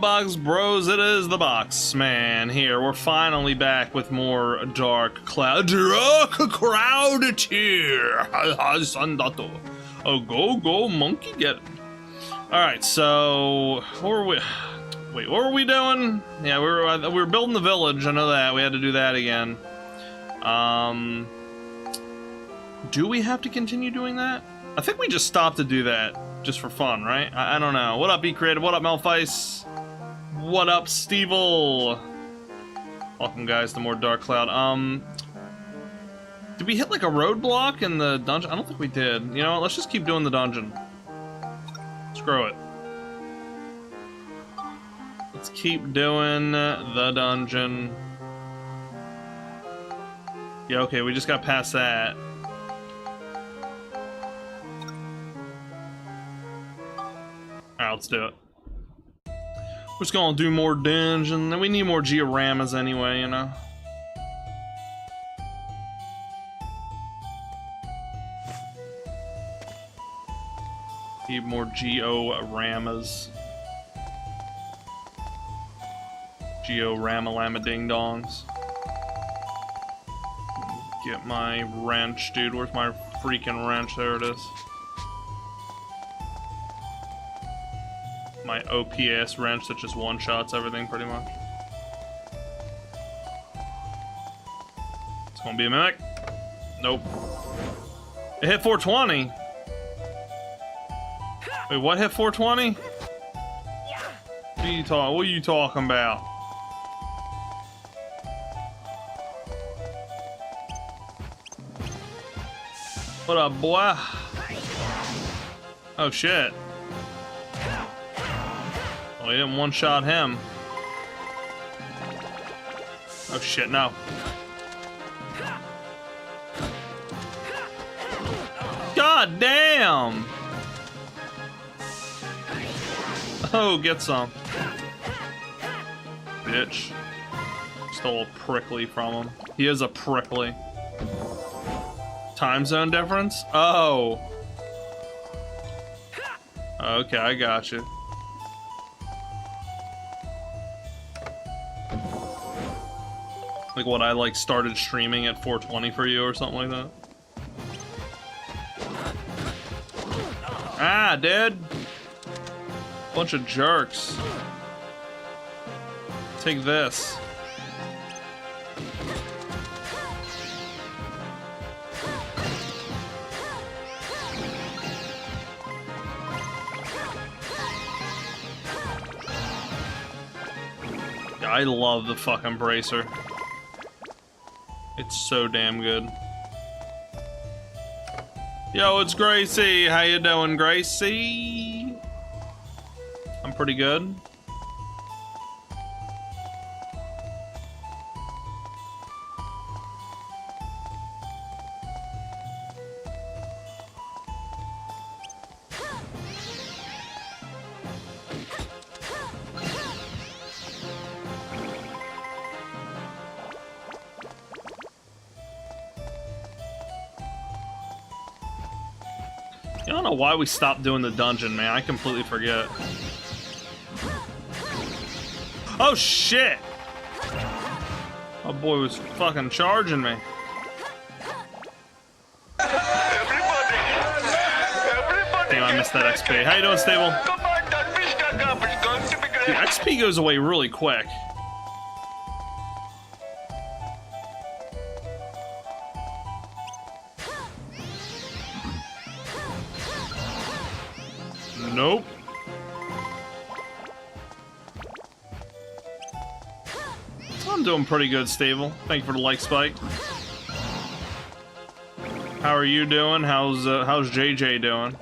box bros, it is the box man here. We're finally back with more Dark Cloud. Dark Crowd here. Oh, go, monkey, get it. Alright, so what were we? Wait, what were we doing? Yeah, we were building the village. I know that. We had to do that again. Do we have to continue doing that? I think we just stopped to do that. Just for fun, right? I don't know. What up, Be Creative? What up, Malfice? What up, Stevyl? Welcome, guys, to more Dark Cloud. Did we hit, like, a roadblock in the dungeon? I don't think we did. You know what? Let's just keep doing the dungeon. Screw it. Let's keep doing the dungeon. Yeah, okay, we just got past that. Alright, let's do it. We're just gonna do more dungeon, and we need more dioramas anyway, you know? Need more georamas. Georama-lama ding-dongs. Get my wrench, dude. Where's my freaking wrench? There it is. My OPS wrench that just one-shots everything, pretty much. It's gonna be a mimic. Nope. It hit 420. Wait, what hit 420? What are you talking about? What up, boy? Oh shit. Oh, he didn't one-shot him. Oh shit, no. God damn! Oh, get some. Bitch. Stole a prickly from him. He is a prickly. Time zone difference? Oh. Okay, I got you. Like what, I like started streaming at 420 for you or something like that? Ah, dude! Bunch of jerks. Take this. Yeah, I love the fucking bracer. It's so damn good. Yo, it's Gracie. How you doing, Gracie? I'm pretty good. I don't know why we stopped doing the dungeon, man. I completely forget. Oh, shit! My boy was fucking charging me. Damn, I missed that XP. How you doing, Stevyl? Dude, XP goes away really quick. Nope. I'm doing pretty good, Stevyl. Thank you for the like spike. How are you doing? How's JJ doing?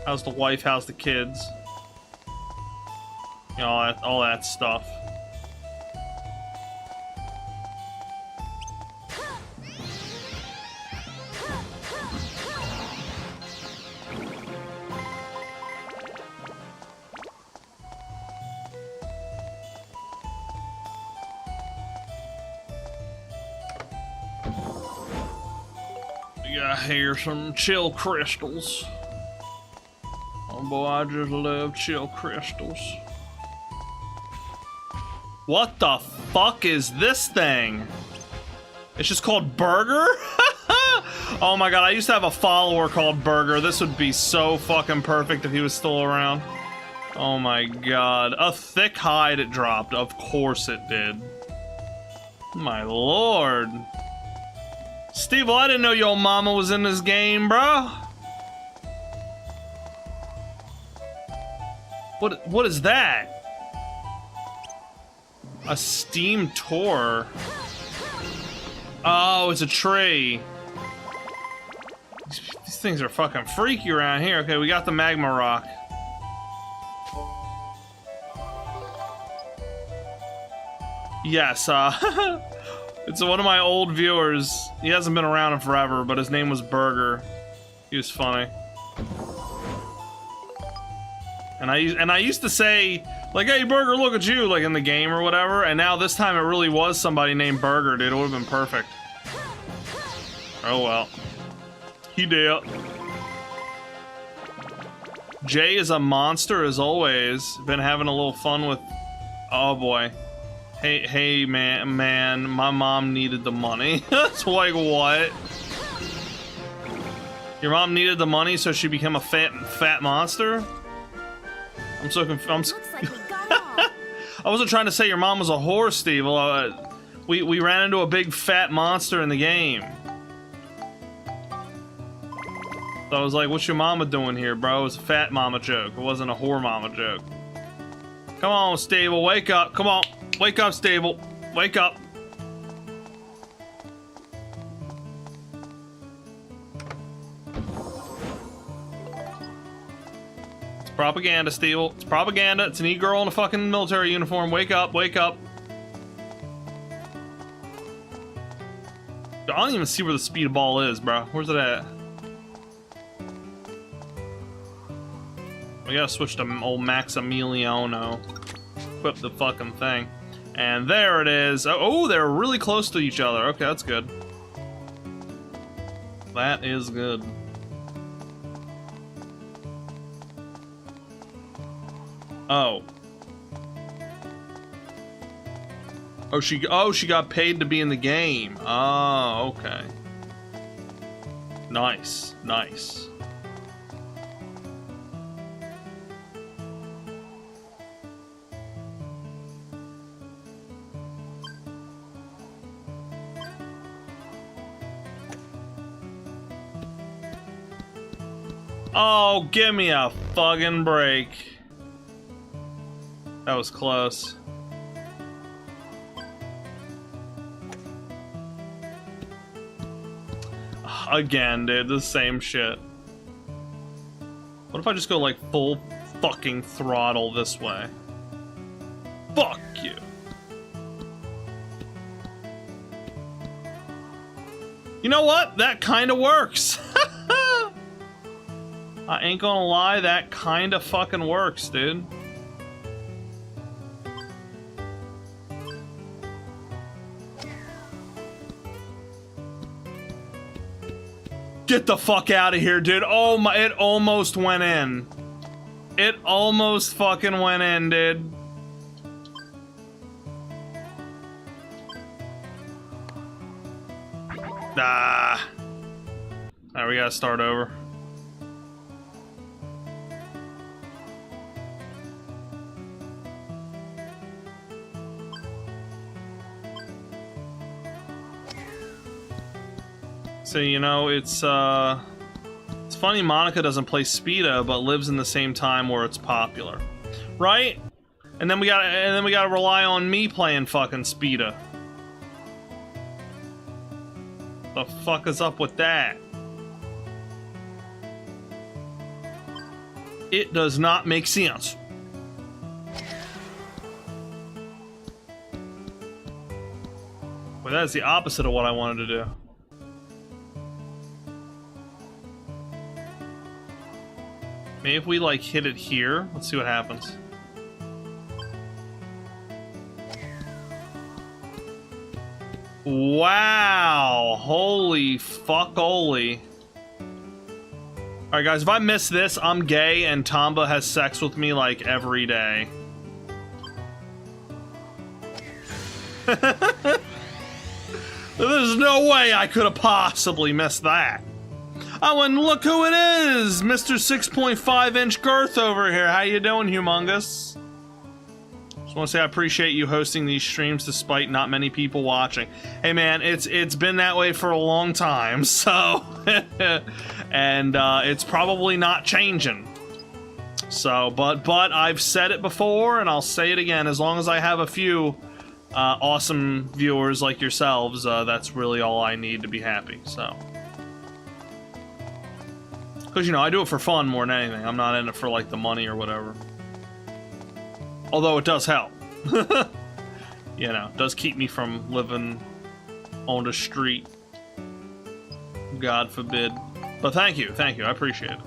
How's the wife? How's the kids? You know, all that stuff. We got here some chill crystals. Oh boy, I just love chill crystals. What the fuck is this thing? It's just called Burger? Oh my god, I used to have a follower called Burger. This would be so fucking perfect if he was still around. Oh my god. A thick hide it dropped. Of course it did. My lord. Stevyl, I didn't know your mama was in this game, bro. What is that? A steam tour. Oh, it's a tree. These things are fucking freaky around here. Okay, we got the magma rock. Yes, it's one of my old viewers. He hasn't been around in forever, but his name was Burger. He was funny. And I used to say, like, hey, Burger, look at you, like in the game or whatever, and now this time it really was somebody named Burger, dude. It would have been perfect. Oh well. He did. Jay is a monster as always. Been having a little fun with... Oh boy. Hey, man, my mom needed the money. It's like, what? Your mom needed the money so she became a fat monster? I'm so confused. Like we got off. I wasn't trying to say your mom was a whore, Stevyl. We ran into a big fat monster in the game. So I was like, what's your mama doing here, bro? It was a fat mama joke. It wasn't a whore mama joke. Come on, Stevyl, wake up. Come on. Wake up, Stevyl. Wake up. It's propaganda, Stevyl. It's propaganda. It's an e-girl in a fucking military uniform. Wake up, wake up. I don't even see where the speed ball is, bro. Where's it at? We gotta switch to old Maximiliano. Equip the fucking thing. And there it is. Oh, they're really close to each other. Okay, that's good. That is good. Oh. Oh, she got paid to be in the game. Oh, okay. Nice, nice. Oh, give me a fucking break. That was close. Again, dude, the same shit. What if I just go like full fucking throttle this way? Fuck you. You know what? That kinda works. I ain't gonna lie, that kinda fucking works, dude. Get the fuck out of here, dude. Oh my, it almost went in. It almost fucking went in, dude. Ah. Alright, we gotta start over. So, you know, it's funny Monica doesn't play Speedo, but lives in the same time where it's popular. Right? And then we gotta rely on me playing fucking Speedo. The fuck is up with that? It does not make sense. Well, that is the opposite of what I wanted to do. Maybe if we, like, hit it here, let's see what happens. Wow! Holy fuck-oly. Alright guys, if I miss this, I'm gay and Tomba has sex with me like every day. There's no way I could have possibly missed that. Oh, and look who it is! Mr. 6.5-inch girth over here. How you doing, humongous? Just want to say I appreciate you hosting these streams despite not many people watching. Hey man, it's been that way for a long time, so... and it's probably not changing. So, but I've said it before, and I'll say it again. As long as I have a few awesome viewers like yourselves, that's really all I need to be happy, so... Because, you know, I do it for fun more than anything. I'm not in it for, like, the money or whatever. Although it does help. You know, it does keep me from living on the street. God forbid. But thank you, I appreciate it.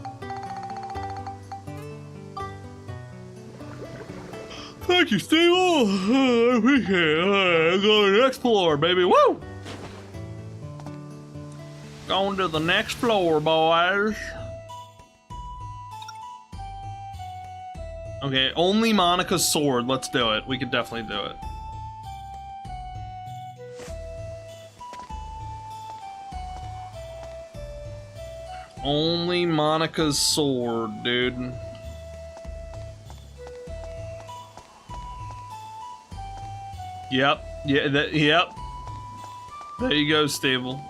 Thank you, Stevyl. I appreciate it. Go to the next floor, baby. Woo! Going to the next floor, boys. Okay, only Monica's sword. Let's do it. We could definitely do it. Only Monica's sword, dude. Yep. Yeah, yep. There you go, Stevyl.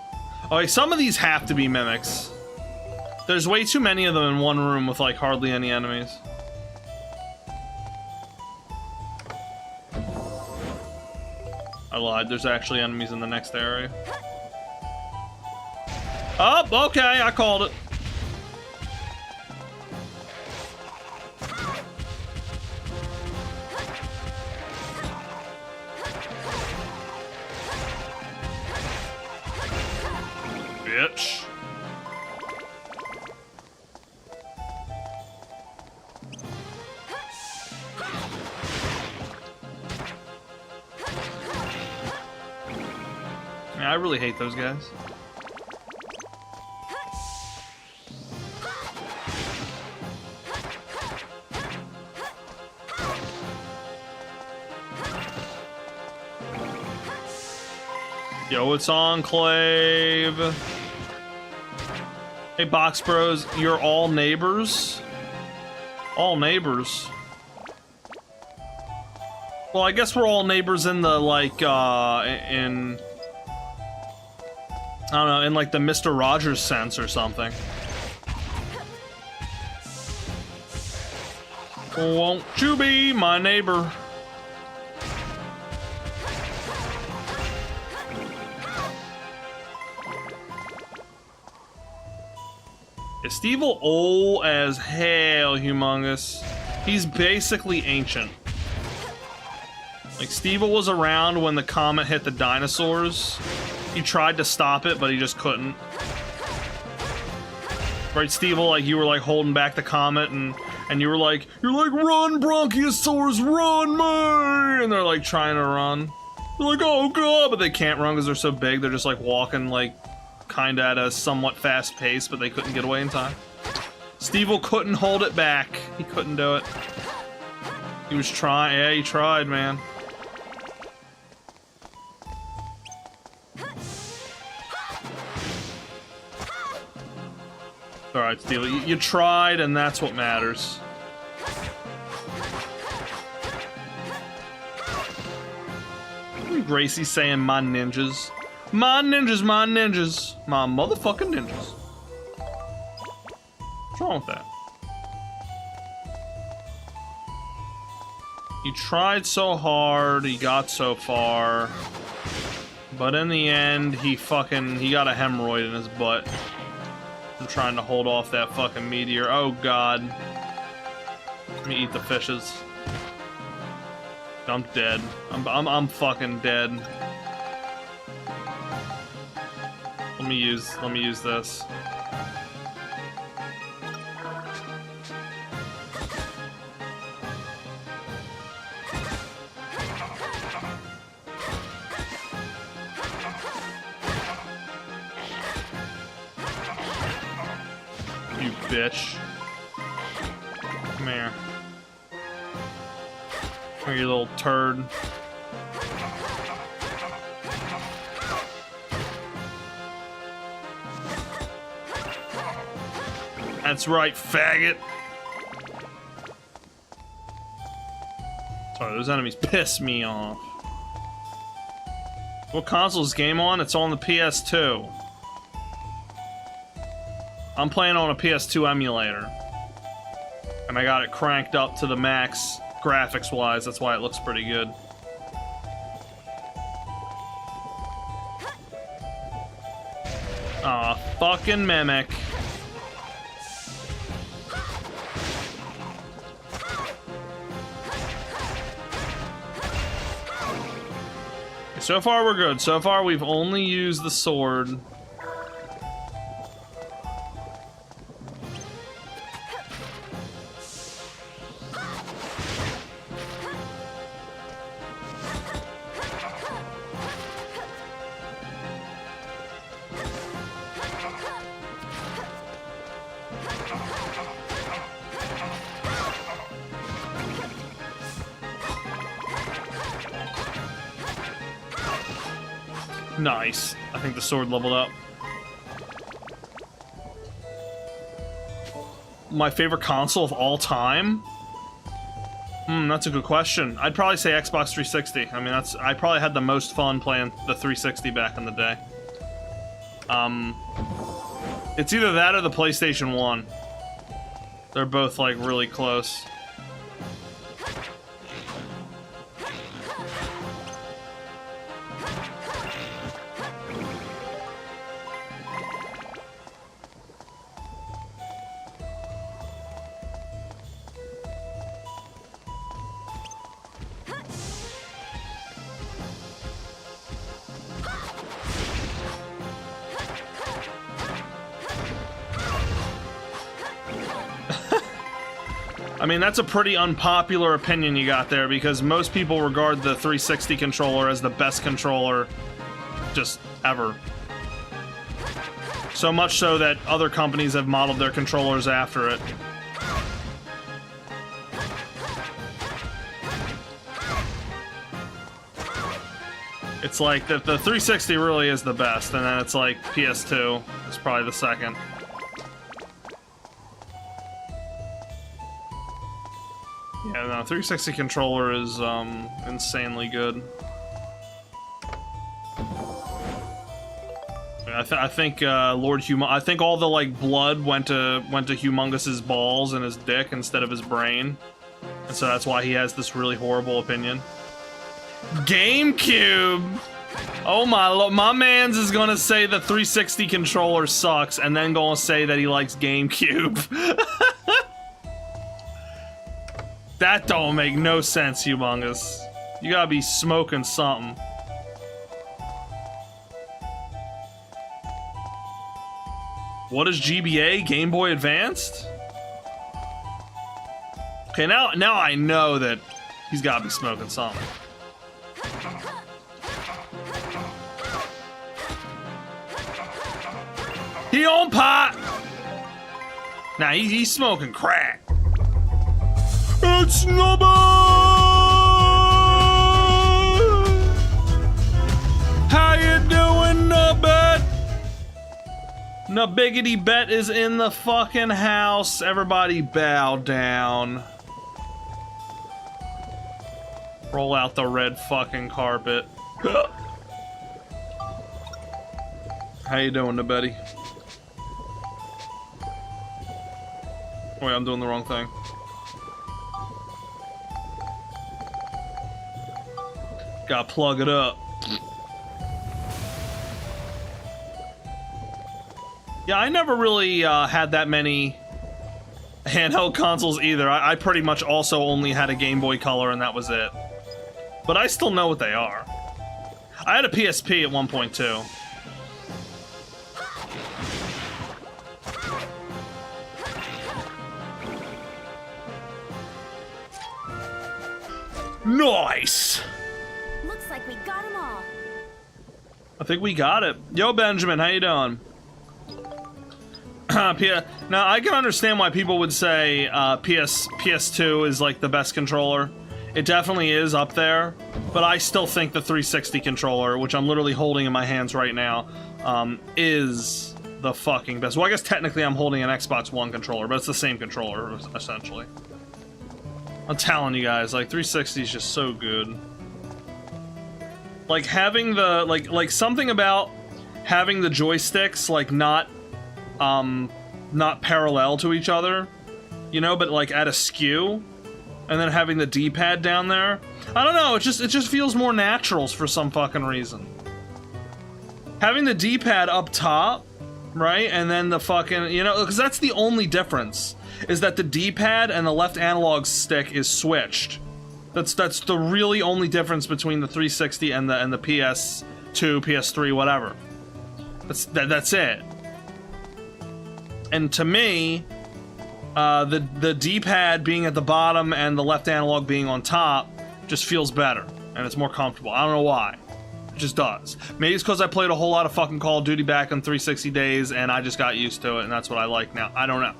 Okay, some of these have to be mimics. There's way too many of them in one room with, like, hardly any enemies. I lied, there's actually enemies in the next area. Oh, okay, I called it. Bitch. I really hate those guys. Yo, it's Enclave. Hey, Box Bros, you're all neighbors? All neighbors. Well, I guess we're all neighbors in the, like, in... I don't know, in like the Mr. Rogers sense or something. Won't you be my neighbor? Is Stevyl old as hell, humongous? He's basically ancient. Like, Stevyl was around when the comet hit the dinosaurs. He tried to stop it, but he just couldn't. Right, Stevyl, like, you were, like, holding back the comet, and you're like, run, Bronchiosaurus, run, me! And they're, like, trying to run. They're like, oh, God! But they can't run because they're so big, they're just, like, walking, like, kinda at a somewhat fast pace, but they couldn't get away in time. Stevyl couldn't hold it back. He couldn't do it. He was trying. Yeah, he tried, man. Alright, Stevyl, you tried, and that's what matters. Gracie saying my ninjas. My ninjas, my ninjas. My motherfucking ninjas. What's wrong with that? He tried so hard, he got so far. But in the end, he got a hemorrhoid in his butt. I'm trying to hold off that fucking meteor. Oh god. Let me eat the fishes. I'm dead. I'm fucking dead. Let me use this. You bitch. Come here. Come here, you little turd. That's right, faggot. Sorry, those enemies piss me off. What console is this game on? It's on the PS2. I'm playing on a PS2 emulator. And I got it cranked up to the max graphics-wise, that's why it looks pretty good. Aw, fucking mimic. So far, we're good. So far, we've only used the sword. Nice. I think the sword leveled up. My favorite console of all time? That's a good question. I'd probably say Xbox 360. I mean, I probably had the most fun playing the 360 back in the day. It's either that or the PlayStation 1. They're both, like, really close. I mean, that's a pretty unpopular opinion you got there, because most people regard the 360 controller as the best controller just ever. So much so that other companies have modeled their controllers after it. It's like the 360 really is the best, and then it's like PS2 is probably the second. Yeah, no, 360 controller is insanely good. I think I think all the like blood went to Humongous's balls and his dick instead of his brain, and so that's why he has this really horrible opinion. GameCube. Oh my man's is gonna say the 360 controller sucks, and then gonna say that he likes GameCube. That don't make no sense, Humongous. You gotta be smoking something. What is GBA? Game Boy Advanced? Okay, now I know that he's gotta be smoking something. He on pot! Nah, he's smoking crack. It's Nubba! How you doing, Nubbet? Nubiggity Bet is in the fucking house. Everybody bow down. Roll out the red fucking carpet. How you doing, Nubbetty? Wait, I'm doing the wrong thing. Gotta plug it up. Yeah, I never really had that many handheld consoles either. I pretty much also only had a Game Boy Color, and that was it. But I still know what they are. I had a PSP at one point too. Nice! Looks like we got them all. I think we got it. Yo, Benjamin, how you doing? Now I can understand why people would say PS2 is like the best controller. It definitely is up there, but I still think the 360 controller, which I'm literally holding in my hands right now, is the fucking best. Well, I guess technically I'm holding an Xbox One controller, but it's the same controller, essentially. I'm telling you guys, like, 360 is just so good. Like, having the, like something about having the joysticks, like, not parallel to each other, you know, but, like, at a skew, and then having the D-pad down there. I don't know, it just feels more natural for some fucking reason. Having the D-pad up top, right, and then the fucking, you know, because that's the only difference, is that the D-pad and the left analog stick is switched. That's the really only difference between the 360 and the PS2, PS3, whatever. That's it. And to me, the D-pad being at the bottom and the left analog being on top just feels better, and it's more comfortable. I don't know why. It just does. Maybe it's because I played a whole lot of fucking Call of Duty back in 360 days, and I just got used to it, and that's what I like now. I don't know.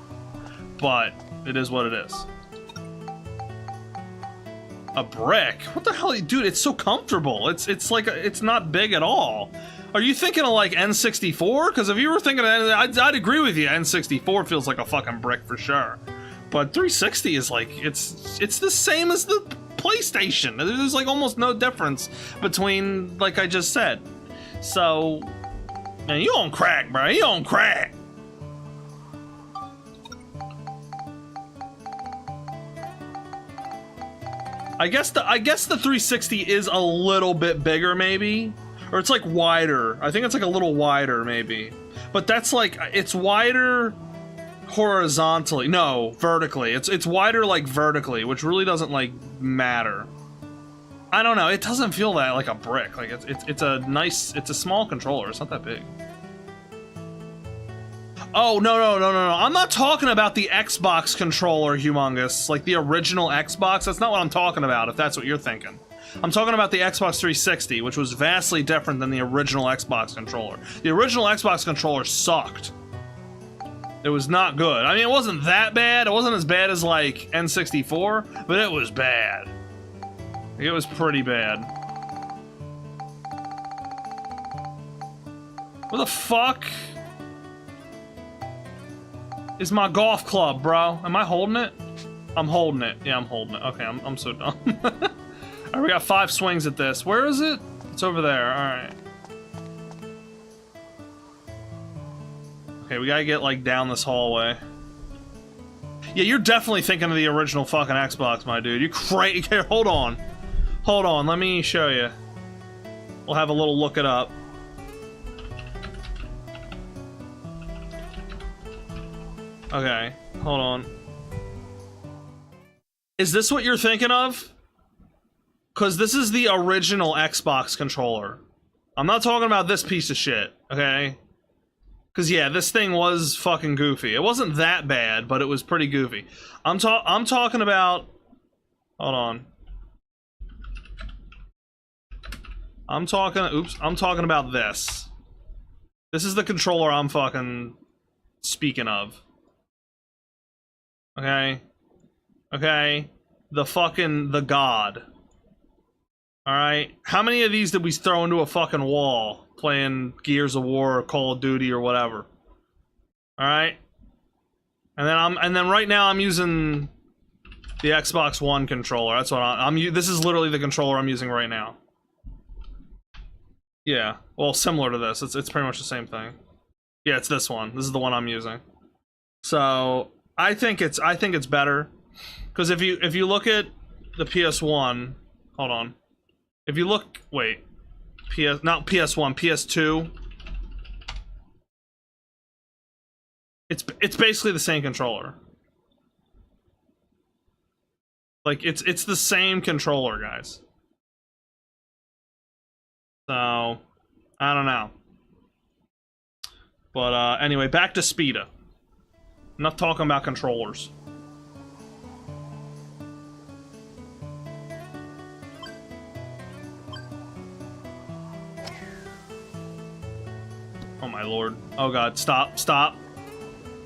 But it is what it is. A brick? What the hell, dude? It's so comfortable. It's like it's not big at all. Are you thinking of like N64? Because if you were thinking of I'd agree with you. N64 feels like a fucking brick for sure. But 360 is like it's the same as the PlayStation. There's like almost no difference between, like I just said. So, man, you on crack, bro. You on crack. I guess the 360 is a little bit bigger, maybe, or it's like wider. I think it's like a little wider, maybe. But that's like it's wider horizontally. No, vertically. It's wider like vertically, which really doesn't like matter. I don't know. It doesn't feel that like a brick. Like it's a small controller. It's not that big. Oh, no. I'm not talking about the Xbox controller, Humongous. Like the original Xbox. That's not what I'm talking about, if that's what you're thinking. I'm talking about the Xbox 360, which was vastly different than the original Xbox controller. The original Xbox controller sucked. It was not good. I mean, it wasn't that bad. It wasn't as bad as, like, N64, but it was bad. It was pretty bad. What the fuck is my golf club, bro? Am I holding it? I'm holding it. Yeah, I'm holding it. Okay, I'm so dumb. Alright, we got 5 swings at this. Where is it? It's over there. Alright. Okay, we gotta get, like, down this hallway. Yeah, you're definitely thinking of the original fucking Xbox, my dude. You crazy. Okay, hold on. Hold on, let me show you. We'll have a little look it up. Okay, hold on. Is this what you're thinking of? Because this is the original Xbox controller. I'm not talking about this piece of shit, okay? Because, yeah, this thing was fucking goofy. It wasn't that bad, but it was pretty goofy. I'm talking about... Hold on. I'm talking about this. This is the controller I'm fucking speaking of. Okay? Okay? The God. Alright? How many of these did we throw into a fucking wall playing Gears of War or Call of Duty or whatever? Alright? And then right now I'm using the Xbox One controller. That's what this is literally the controller I'm using right now. Yeah. Well, similar to this. It's pretty much the same thing. Yeah, it's this one. This is the one I'm using. So, I think it's better. Because if you look at the PS1, hold on. If you look, wait, not PS1, PS2. It's basically the same controller. Like it's the same controller, guys. So, I don't know. But anyway, back to Speeda. I'm not talking about controllers. Oh my lord. Oh god, stop.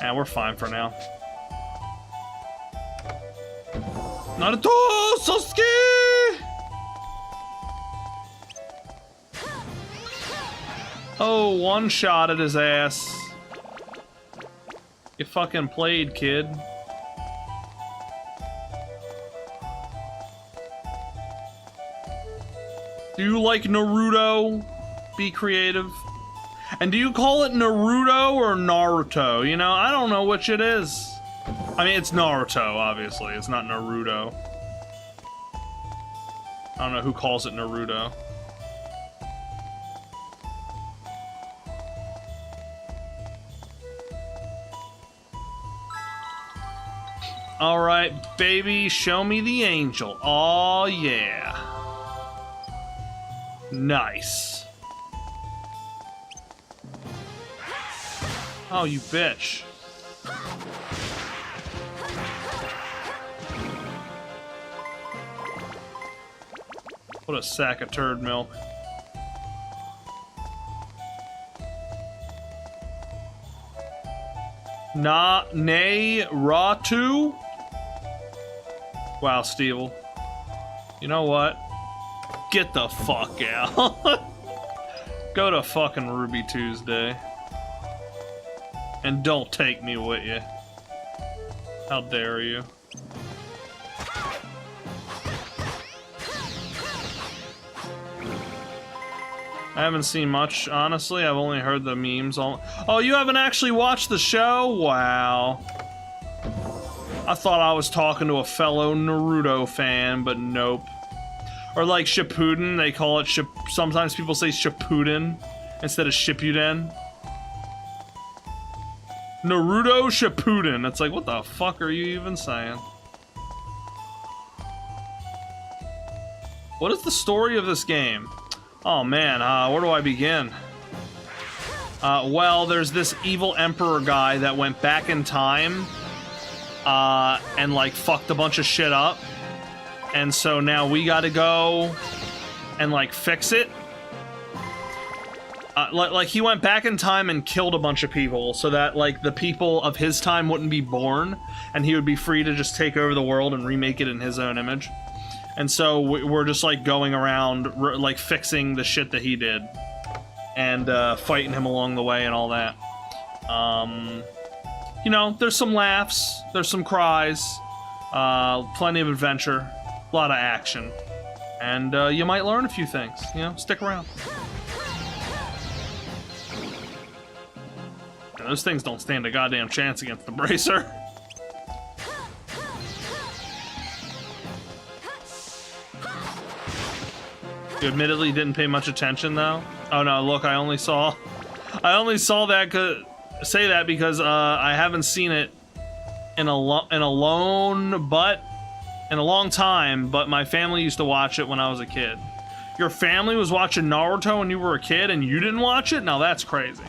And we're fine for now. Naruto Sasuke! Oh, one shot at his ass. You fucking played, kid. Do you like Naruto? Be creative. And do you call it Naruto or Naruto? You know, I don't know which it is. I mean, it's Naruto, obviously. It's not Naruto. I don't know who calls it Naruto. Alright, baby, show me the angel. Oh yeah. Nice. Oh, you bitch. What a sack of turd milk. Ratu? Wow, Stevyl. You know what? Get the fuck out. Go to fucking Ruby Tuesday. And don't take me with you. How dare you? I haven't seen much, honestly. I've only heard the memes. Oh, you haven't actually watched the show? Wow. I thought I was talking to a fellow Naruto fan, but nope. Or like Shippuden, they call it sometimes people say Shippuden instead of Shippuden. Naruto Shippuden. It's like, what the fuck are you even saying? What is the story of this game? Oh man, where do I begin? Well, there's this evil emperor guy that went back in time and like fucked a bunch of shit up. And so now we gotta go and like fix it. Like he went back in time and killed a bunch of people so that like the people of his time wouldn't be born and he would be free to just take over the world and remake it in his own image. And so we're just like going around like fixing the shit that he did and fighting him along the way and all that. You know, there's some laughs, there's some cries, plenty of adventure, a lot of action, and you might learn a few things. You know, stick around. And those things don't stand a goddamn chance against the bracer. You admittedly didn't pay much attention though. Oh no, look, I only saw that say that because I haven't seen it in a long time, but my family used to watch it when I was a kid. Your family was watching Naruto when you were a kid and you didn't watch it? Now that's crazy.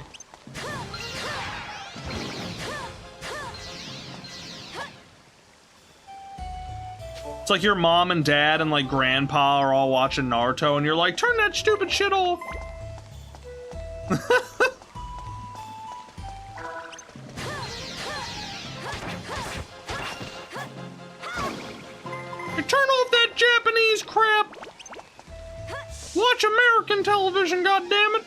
It's like your mom and dad and like grandpa are all watching Naruto and you're like, turn that stupid shit off. You turn off that Japanese crap. Watch American television, goddammit.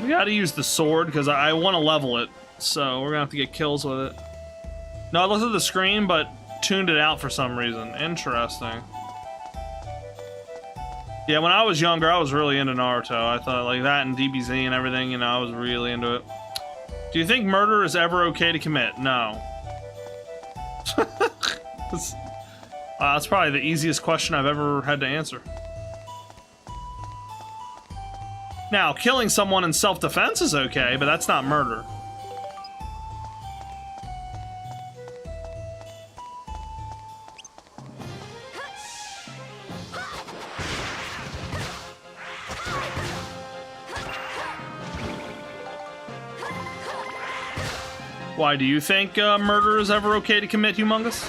We gotta use the sword because I want to level it, so we're gonna have to get kills with it. No, I looked at the screen but tuned it out for some reason. Interesting. Yeah, when I was younger, I was really into Naruto. I thought like that and DBZ and everything, you know, I was really into it. Do you think murder is ever okay to commit? No. That's probably the easiest question I've ever had to answer. Now, killing someone in self-defense is okay, but that's not murder. Why, do you think murder is ever okay to commit, Humongous?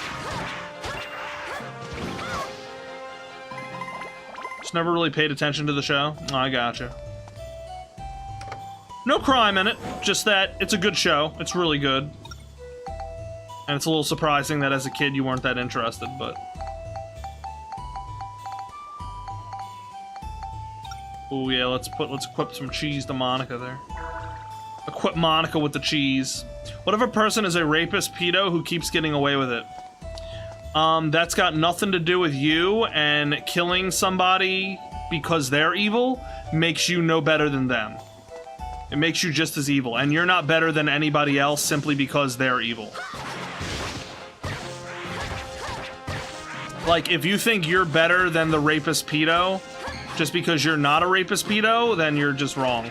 Just never really paid attention to the show? Oh, I gotcha. No crime in it, just that it's a good show. It's really good. And it's a little surprising that as a kid you weren't that interested, but... Oh yeah, let's equip some cheese to Monica there. Equip Monica with the cheese. What if a person is a rapist pedo who keeps getting away with it? That's got nothing to do with you, and killing somebody because they're evil makes you no better than them. It makes you just as evil, and you're not better than anybody else simply because they're evil. Like, if you think you're better than the rapist pedo, just because you're not a rapist pedo, then you're just wrong.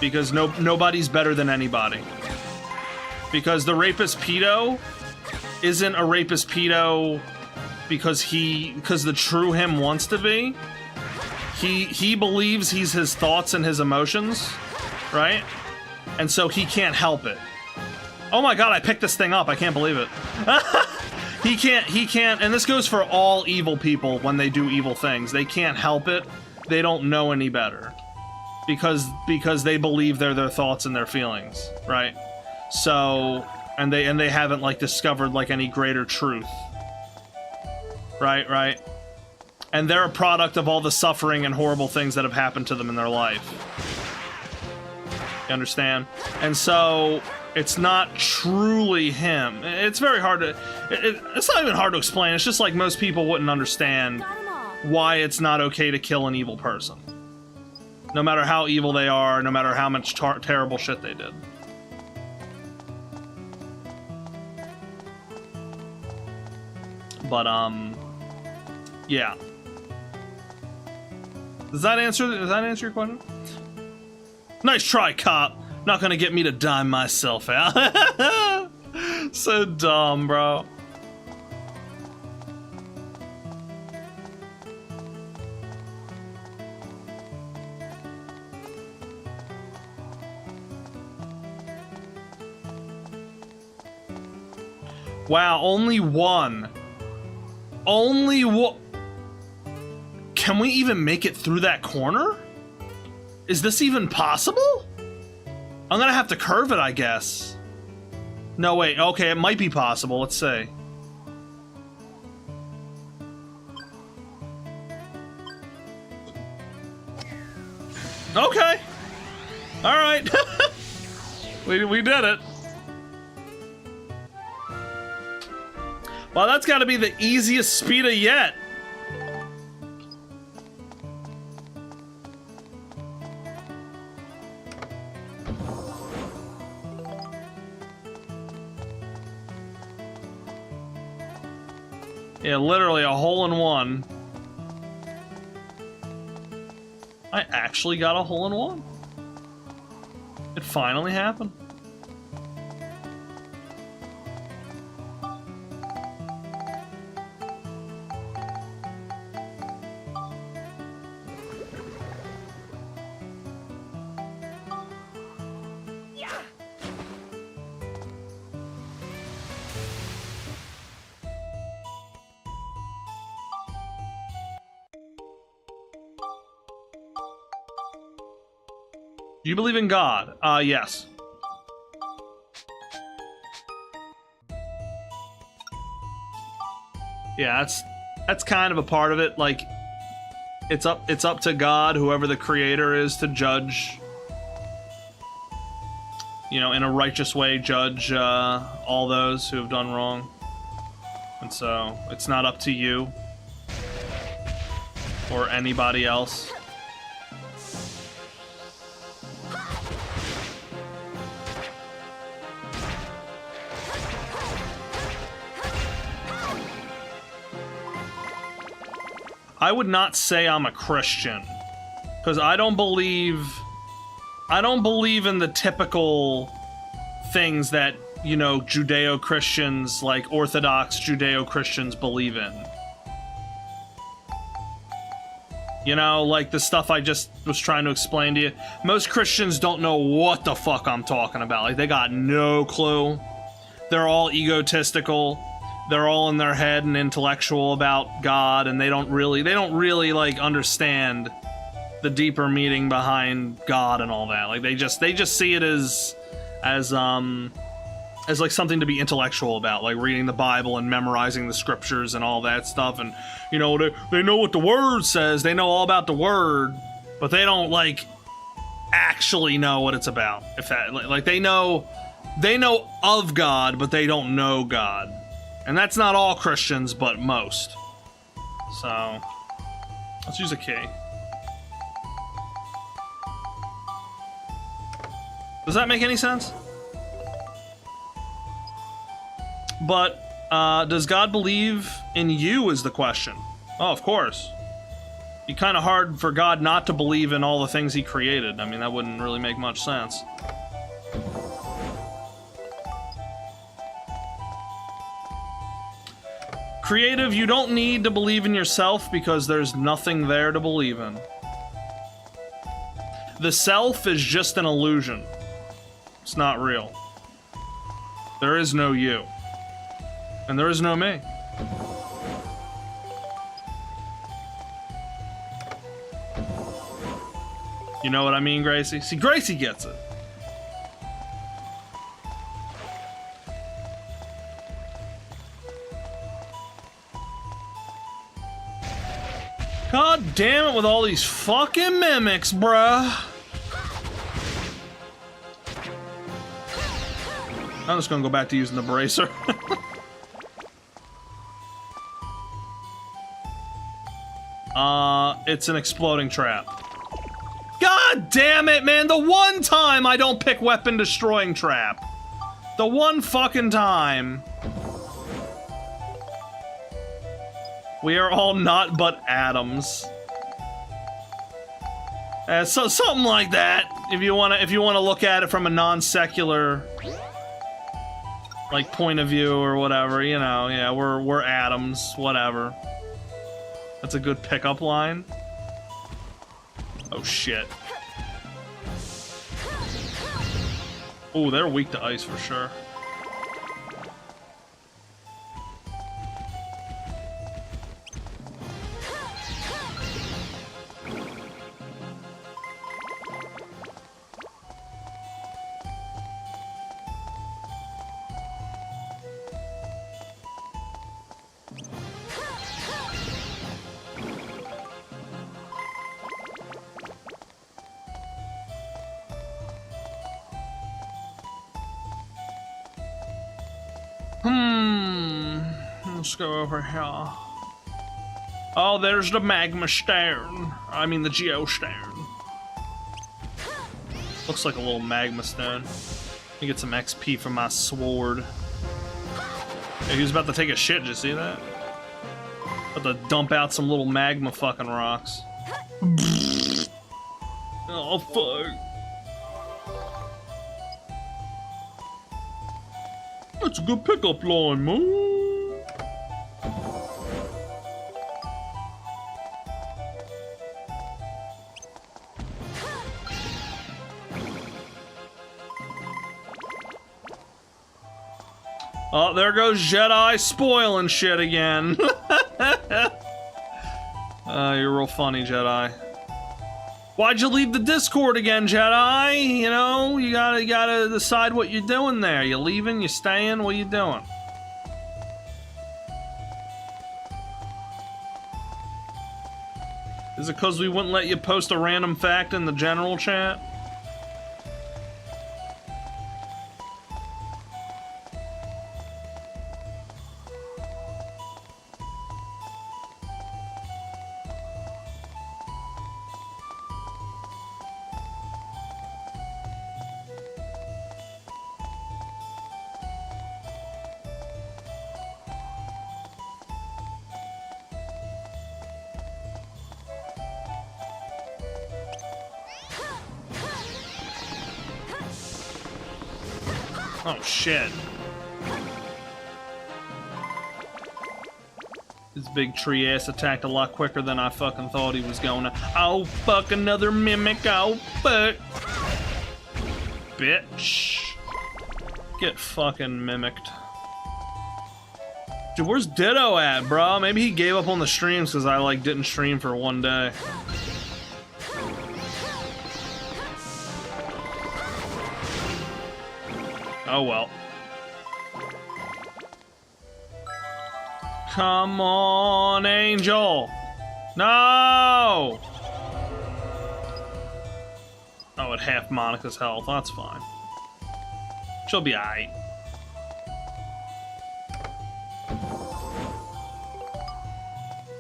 Because nobody's better than anybody. Because the rapist pedo isn't a rapist pedo because the true him wants to be. He believes he's his thoughts and his emotions, right? And so he can't help it. Oh my god, I picked this thing up. I can't believe it. He can't, and this goes for all evil people when they do evil things. They can't help it. They don't know any better. Because they believe they're their thoughts and their feelings, right? So, and they haven't, like, discovered, like, any greater truth. Right? And they're a product of all the suffering and horrible things that have happened to them in their life. You understand? And so, it's not truly him. It's very hard to... It's not even hard to explain. It's just like most people wouldn't understand why it's not okay to kill an evil person. No matter how evil they are, no matter how much terrible shit they did. But, yeah. Does that answer your question? Nice try, cop. Not gonna get me to dime myself out. So dumb, bro. Wow, only one. Only one. Can we even make it through that corner? Is this even possible? I'm gonna have to curve it, I guess. No, wait, okay, it might be possible. Let's see. Okay. Alright. we did it. Well, that's gotta be the easiest speeder yet. Yeah, literally a hole-in-one. I actually got a hole-in-one. It finally happened. Do you believe in God? Yes. Yeah, that's kind of a part of it. Like, it's up to God, whoever the creator is, to judge. You know, in a righteous way, judge all those who have done wrong. And so, it's not up to you or anybody else. I would not say I'm a Christian, because I don't believe in the typical things that, you know, Judeo-Christians, like Orthodox Judeo-Christians, believe in. You know, like the stuff I just was trying to explain to you. Most Christians don't know what the fuck I'm talking about. Like, they got no clue. They're all egotistical. They're all in their head and intellectual about God, and they don't really, like, understand the deeper meaning behind God and all that. Like, they just see it as like something to be intellectual about, like reading the Bible and memorizing the scriptures and all that stuff. And, you know, they know what the word says, they know all about the word, but they don't, like, actually know what it's about. If that, like, they know of God, but they don't know God. And that's not all Christians, but most. So, let's use a key. Does that make any sense? But, does God believe in you is the question. Oh, of course. It'd be kind of hard for God not to believe in all the things he created. I mean, that wouldn't really make much sense. Creative, you don't need to believe in yourself because there's nothing there to believe in. The self is just an illusion. It's not real. There is no you. And there is no me. You know what I mean, Gracie? See, Gracie gets it. God damn it with all these fucking mimics, bruh. I'm just gonna go back to using the bracer. It's an exploding trap. God damn it, man! The one time I don't pick weapon destroying trap. The one fucking time. We are all not but atoms. So something like that. If you wanna look at it from a non-secular, like, point of view or whatever, you know, yeah, we're atoms, whatever. That's a good pickup line. Oh shit. Oh, they're weak to ice for sure. Let's go over here. Oh, there's the magma stone. I mean the geostone. Looks like a little magma stone. Let me get some XP from my sword. Hey, he was about to take a shit, did you see that? About to dump out some little magma fucking rocks. Oh, fuck. That's a good pickup line, man. Oh, there goes Jedi spoiling shit again. You're real funny, Jedi. Why'd you leave the Discord again, Jedi? You know, you gotta decide what you're doing there. You leaving? You staying? What are you doing? Is it because we wouldn't let you post a random fact in the general chat? Oh shit. His This big tree ass attacked a lot quicker than I fucking thought he was gonna. Oh, fuck, another mimic. Oh, fuck. Bitch. Get fucking mimicked. Dude, where's Ditto at, bro? Maybe he gave up on the streams because I, like, didn't stream for one day. Oh, well. Come on, Angel! No! Oh, at half Monica's health. That's fine. She'll be alright.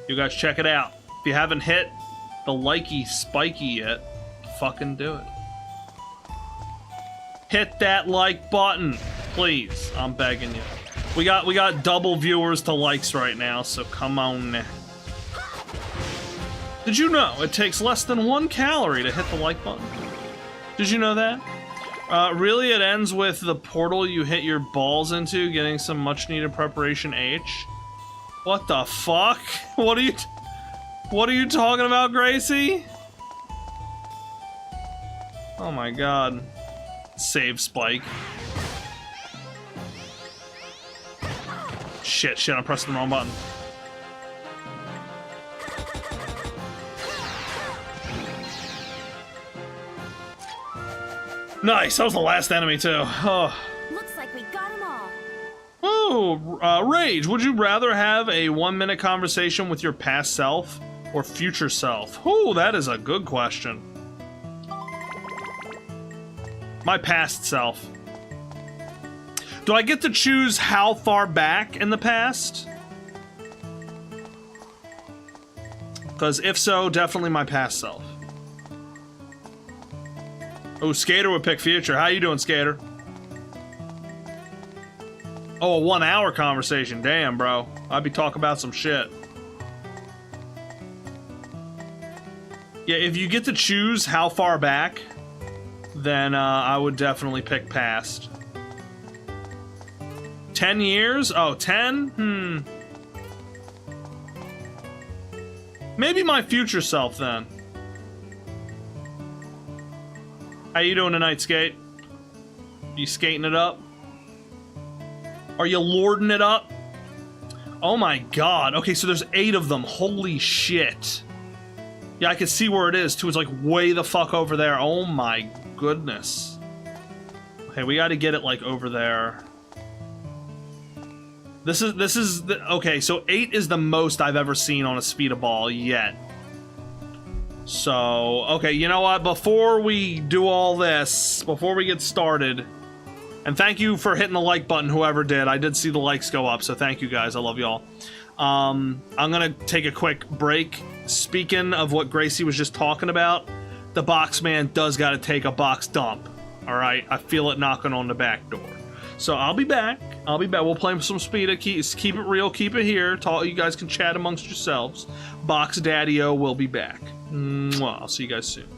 You guys check it out. If you haven't hit the likey spiky yet, fucking do it. Hit that like button, please. I'm begging you. We got double viewers to likes right now, so come on. Did you know it takes less than 1 calorie to hit the like button? Did you know that? Really, it ends with the portal you hit your balls into getting some much needed preparation H? What the fuck? What are you talking about, Gracie? Oh my god. Save Spike. Shit, I'm pressing the wrong button. Nice, that was the last enemy too. Oh. Looks like we got them all. Oh, Rage, would you rather have a 1-minute conversation with your past self or future self? Oh, that is a good question. My past self. Do I get to choose how far back in the past? Because if so, definitely my past self. Oh, Skater would pick future. How you doing, Skater? Oh, a 1-hour conversation. Damn, bro. I'd be talking about some shit. Yeah, if you get to choose how far back, then I would definitely pick past. 10 years? Oh, 10? Maybe my future self, then. How you doing tonight, Skate? You skating it up? Are you lording it up? Oh my god. Okay, so there's 8 of them. Holy shit. Yeah, I can see where it is, too. It's like way the fuck over there. Oh my goodness. Okay, we gotta get it like over there. This is okay, so 8 is the most I've ever seen on a speed of ball yet. So, okay, you know what? Before we do all this, before we get started, and thank you for hitting the like button, whoever did. I did see the likes go up, so thank you guys. I love y'all. I'm gonna take a quick break. Speaking of what Gracie was just talking about, the box man does gotta take a box dump. Alright? I feel it knocking on the back door. So I'll be back. We'll play some speed. Keep it real. Keep it here. You guys can chat amongst yourselves. Box Daddy-O will be back. Mwah. I'll see you guys soon.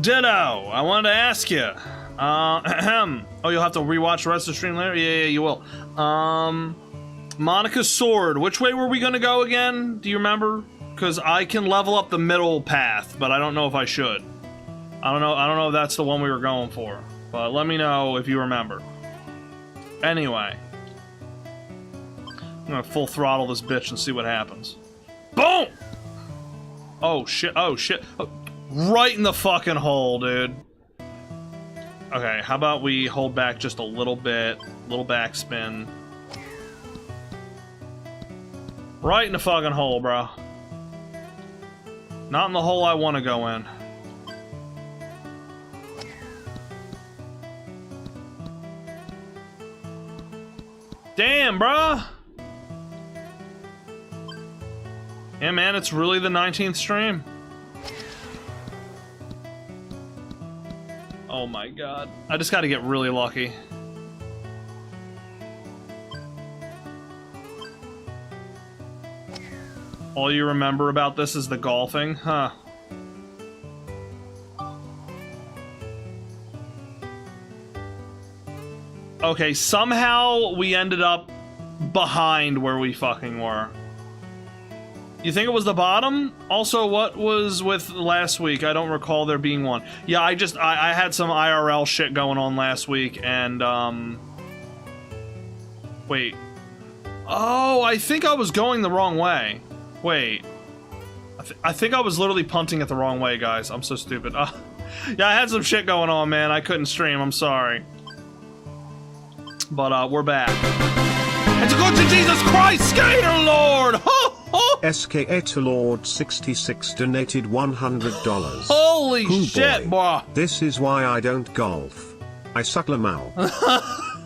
Ditto, I wanted to ask you. Oh, you'll have to rewatch the rest of the stream later? Yeah, you will. Monica's sword. Which way were we gonna go again? Do you remember? Because I can level up the middle path, but I don't know if I should. I don't know if that's the one we were going for. But let me know if you remember. Anyway. I'm gonna full throttle this bitch and see what happens. Boom! Oh shit, oh shit. Oh, right in the fucking hole, dude. Okay, how about we hold back just a little bit. Little backspin. Right in the fucking hole, bro. Not in the hole I want to go in. Damn, bro. Yeah, man, it's really the 19th stream. Oh my god. I just gotta get really lucky. All you remember about this is the golfing? Huh. Okay, somehow we ended up behind where we fucking were. You think it was the bottom? Also, what was with last week? I don't recall there being one. Yeah, I had some IRL shit going on last week, and, wait. Oh, I think I was going the wrong way. Wait. I think I was literally punting it the wrong way, guys. I'm so stupid. Yeah, I had some shit going on, man. I couldn't stream. I'm sorry. But, we're back. And to go to Jesus Christ, Skater Lord! SK8 Lord 66 donated $100. Holy Cool shit, boy. boy. This is why I don't golf. I suck lamau.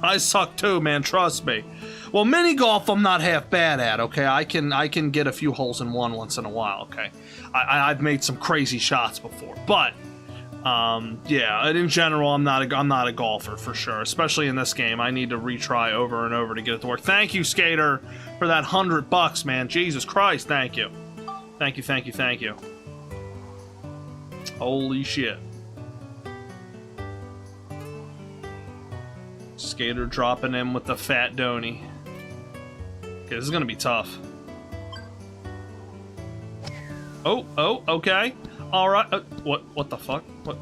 I suck too, man, trust me. Well, mini golf I'm not half bad at, okay? I can get a few holes in one once in a while, okay? I've made some crazy shots before, but yeah, in general I'm not a golfer for sure, especially in this game. I need to retry over and over to get it to work. Thank you, Skater, for that $100, man. Jesus Christ, thank you. Thank you, thank you, thank you. Holy shit. Skater dropping in with the fat donny. Okay, this is gonna be tough. Oh, okay. Alright, what the fuck? What?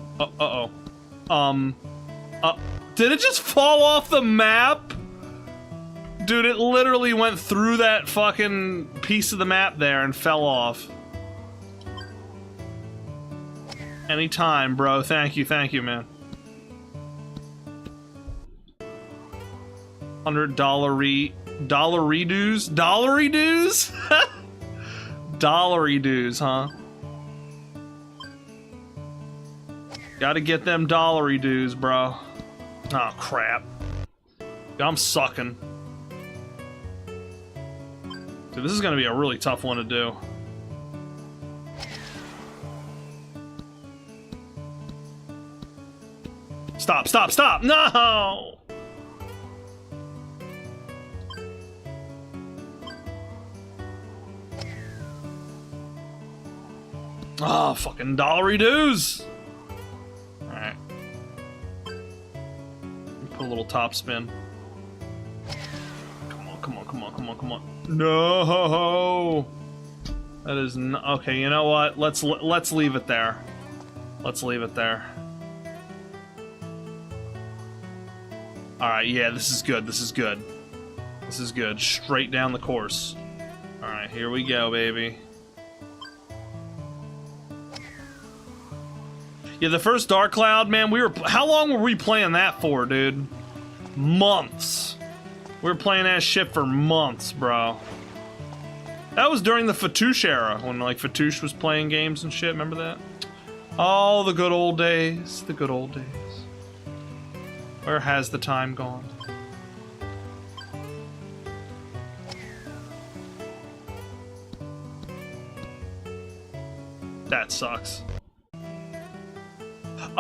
Did it just fall off the map? Dude, it literally went through that fucking piece of the map there and fell off. Anytime, bro. Thank you, man. $100 dollary dues? Dollary dues? Dollary dues, huh? Gotta get them dollary dues, bro. Oh, crap. I'm sucking. Dude, this is gonna be a really tough one to do. Stop! No! Oh, fucking dollary dues! Alright. Put a little top spin. Come on. No! That is not... Okay, you know what? Let's leave it there. Let's leave it there. Alright, yeah, this is good. This is good. Straight down the course. Alright, here we go, baby. Yeah, the first Dark Cloud, man, how long were we playing that for, dude? Months. We were playing that shit for months, bro. That was during the Fatouche era, when, like, Fatouche was playing games and shit, remember that? Oh, the good old days. The good old days. Where has the time gone? That sucks.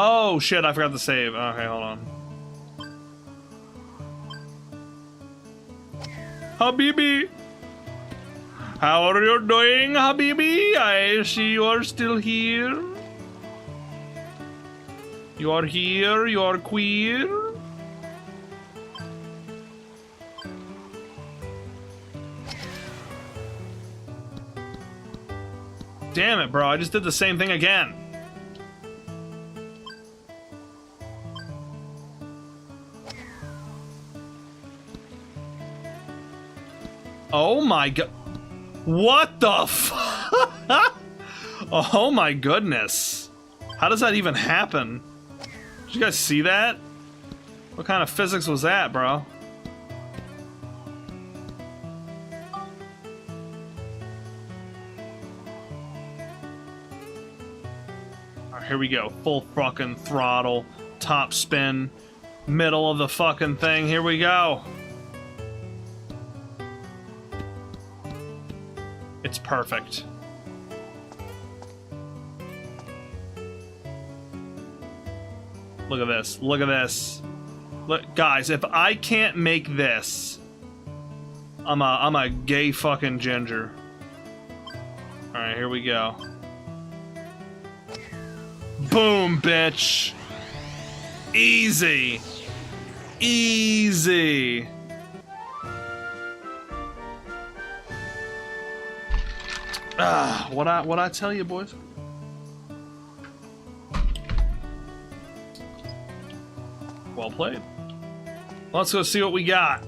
Oh, shit, I forgot to save. Okay, hold on. Habibi! How are you doing, Habibi? I see you are still here. You are here, you are queer. Damn it, bro, I just did the same thing again. Oh my god. What the f- Oh my goodness. How does that even happen? Did you guys see that? What kind of physics was that, bro? Alright, here we go. Full fucking throttle. Top spin. Middle of the fucking thing. Here we go. It's perfect. Look at this. Look at this. Look, guys, if I can't make this, I'm a gay fucking ginger. Alright, here we go. Boom, bitch. Easy. Easy. What I tell you, boys? Well played. Let's go see what we got.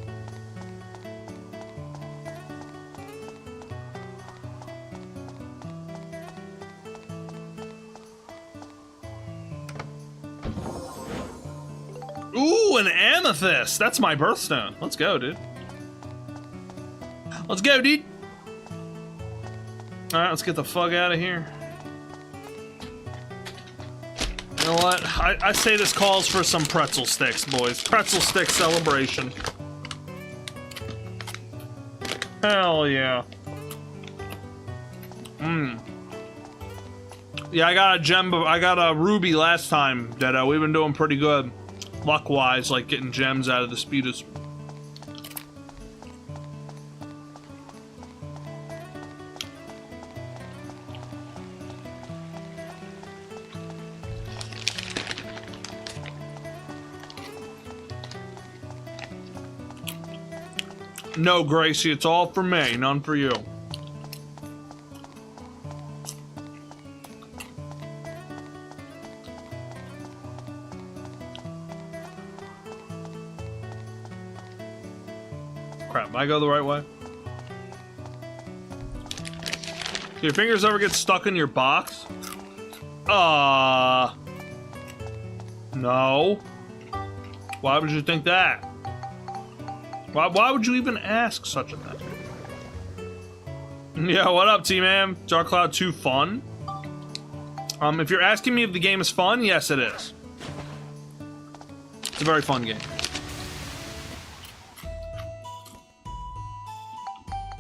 Ooh, an amethyst. That's my birthstone. Let's go, dude. Let's go, dude. Alright, let's get the fuck out of here. You know what? I say this calls for some pretzel sticks, boys. Pretzel stick celebration. Hell yeah. Yeah, I got a gem, I got a ruby last time, Deado. We've been doing pretty good. Luck-wise, like getting gems out of the speeders. No, Gracie, it's all for me, none for you. Crap, did I go the right way? Do your fingers ever get stuck in your box? No. Why would you think that? Why would you even ask such a thing? Yeah, what up, T-Man? Dark Cloud 2 fun? If you're asking me if the game is fun, yes it is. It's a very fun game.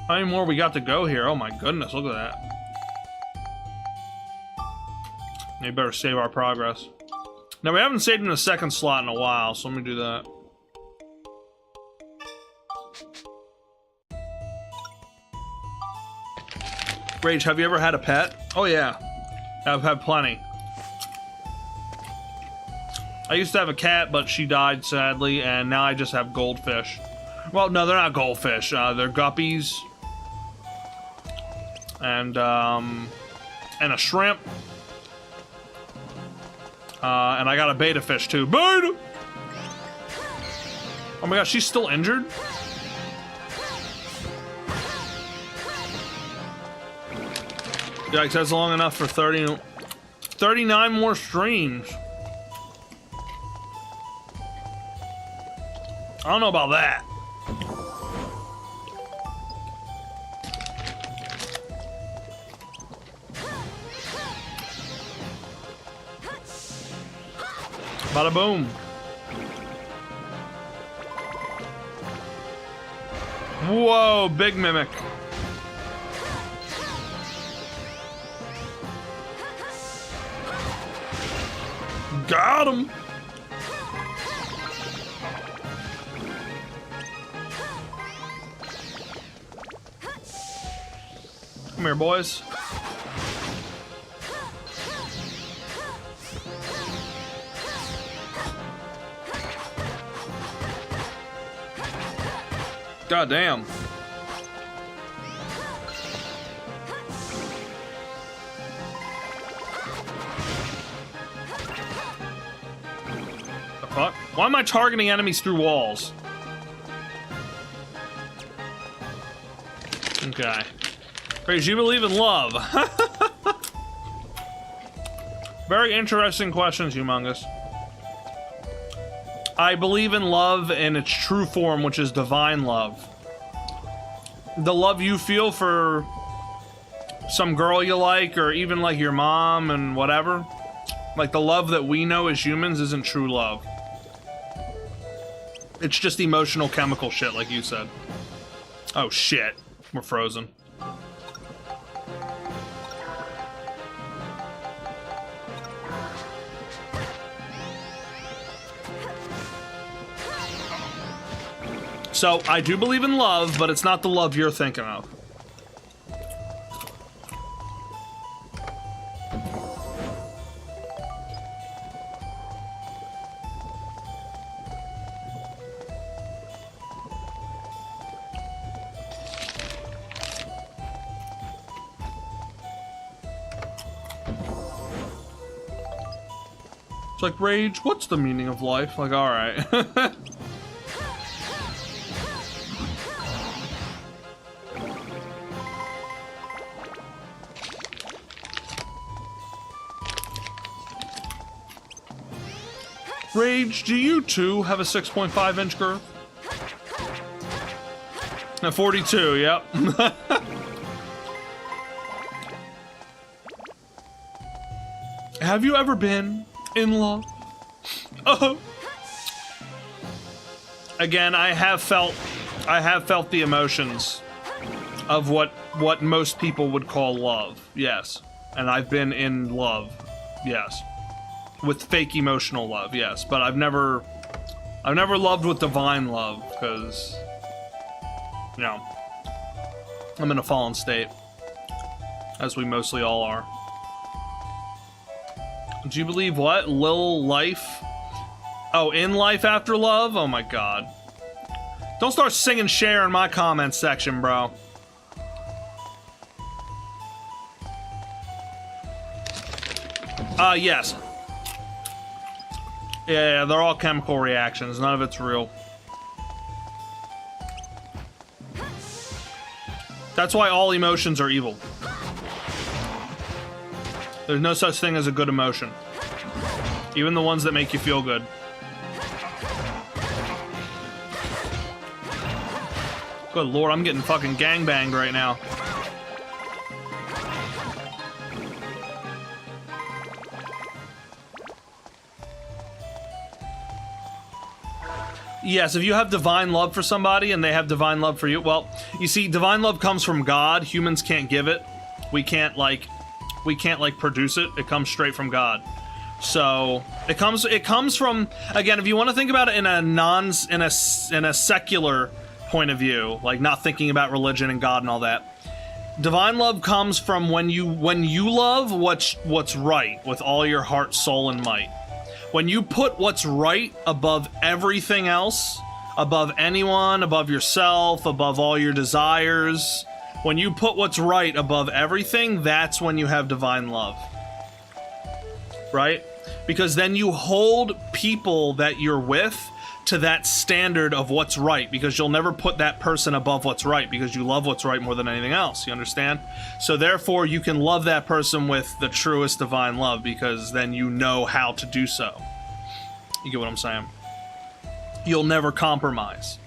How many more we got to go here? Oh my goodness, look at that. We better save our progress. Now, we haven't saved in the second slot in a while, so let me do that. Rage, have you ever had a pet? Oh yeah, I've had plenty. I used to have a cat, but she died sadly, and now I just have goldfish. Well, no, they're not goldfish. They're guppies, and a shrimp, and I got a beta fish too. Beta! Oh my gosh, she's still injured? Yikes, that's long enough for 39 more streams. I don't know about that. Bada boom. Whoa, big mimic. Got him! Come here, boys. God damn. The fuck? Why am I targeting enemies through walls? Okay. Praise, you believe in love? Very interesting questions, Humongous. I believe in love in its true form, which is divine love. The love you feel for some girl you like, or even like your mom and whatever. Like the love that we know as humans isn't true love. It's just emotional chemical shit, like you said. Oh shit, we're frozen. So, I do believe in love, but it's not the love you're thinking of. It's like, Rage, what's the meaning of life? Like, alright. Rage, do you too have a 6.5 inch girth? A 42, yep. Have you ever been in love? Oh. Again, I have felt the emotions of what most people would call love. Yes. And I've been in love. Yes. With fake emotional love, yes, but I've never loved with divine love, because, you know, I'm in a fallen state, as we mostly all are. Do you believe what? Lil life? Oh, in life after love? Oh my god. Don't start singing Cher in my comment section, bro. Yes. Yeah, they're all chemical reactions. None of it's real. That's why all emotions are evil. There's no such thing as a good emotion. Even the ones that make you feel good. Good lord, I'm getting fucking gangbanged right now. Yes, if you have divine love for somebody and they have divine love for you, well, you see, divine love comes from God. Humans can't give it. We can't produce it. It comes straight from God. So it comes from, again, if you want to think about it in a secular point of view, like not thinking about religion and God and all that. Divine love comes from when you love what's right with all your heart, soul, and might. When you put what's right above everything else, above anyone, above yourself, above all your desires, when you put what's right above everything, that's when you have divine love. Right? Because then you hold people that you're with to that standard of what's right, because you'll never put that person above what's right, because you love what's right more than anything else, you understand? So therefore you can love that person with the truest divine love, because then you know how to do so. You get what I'm saying? You'll never compromise.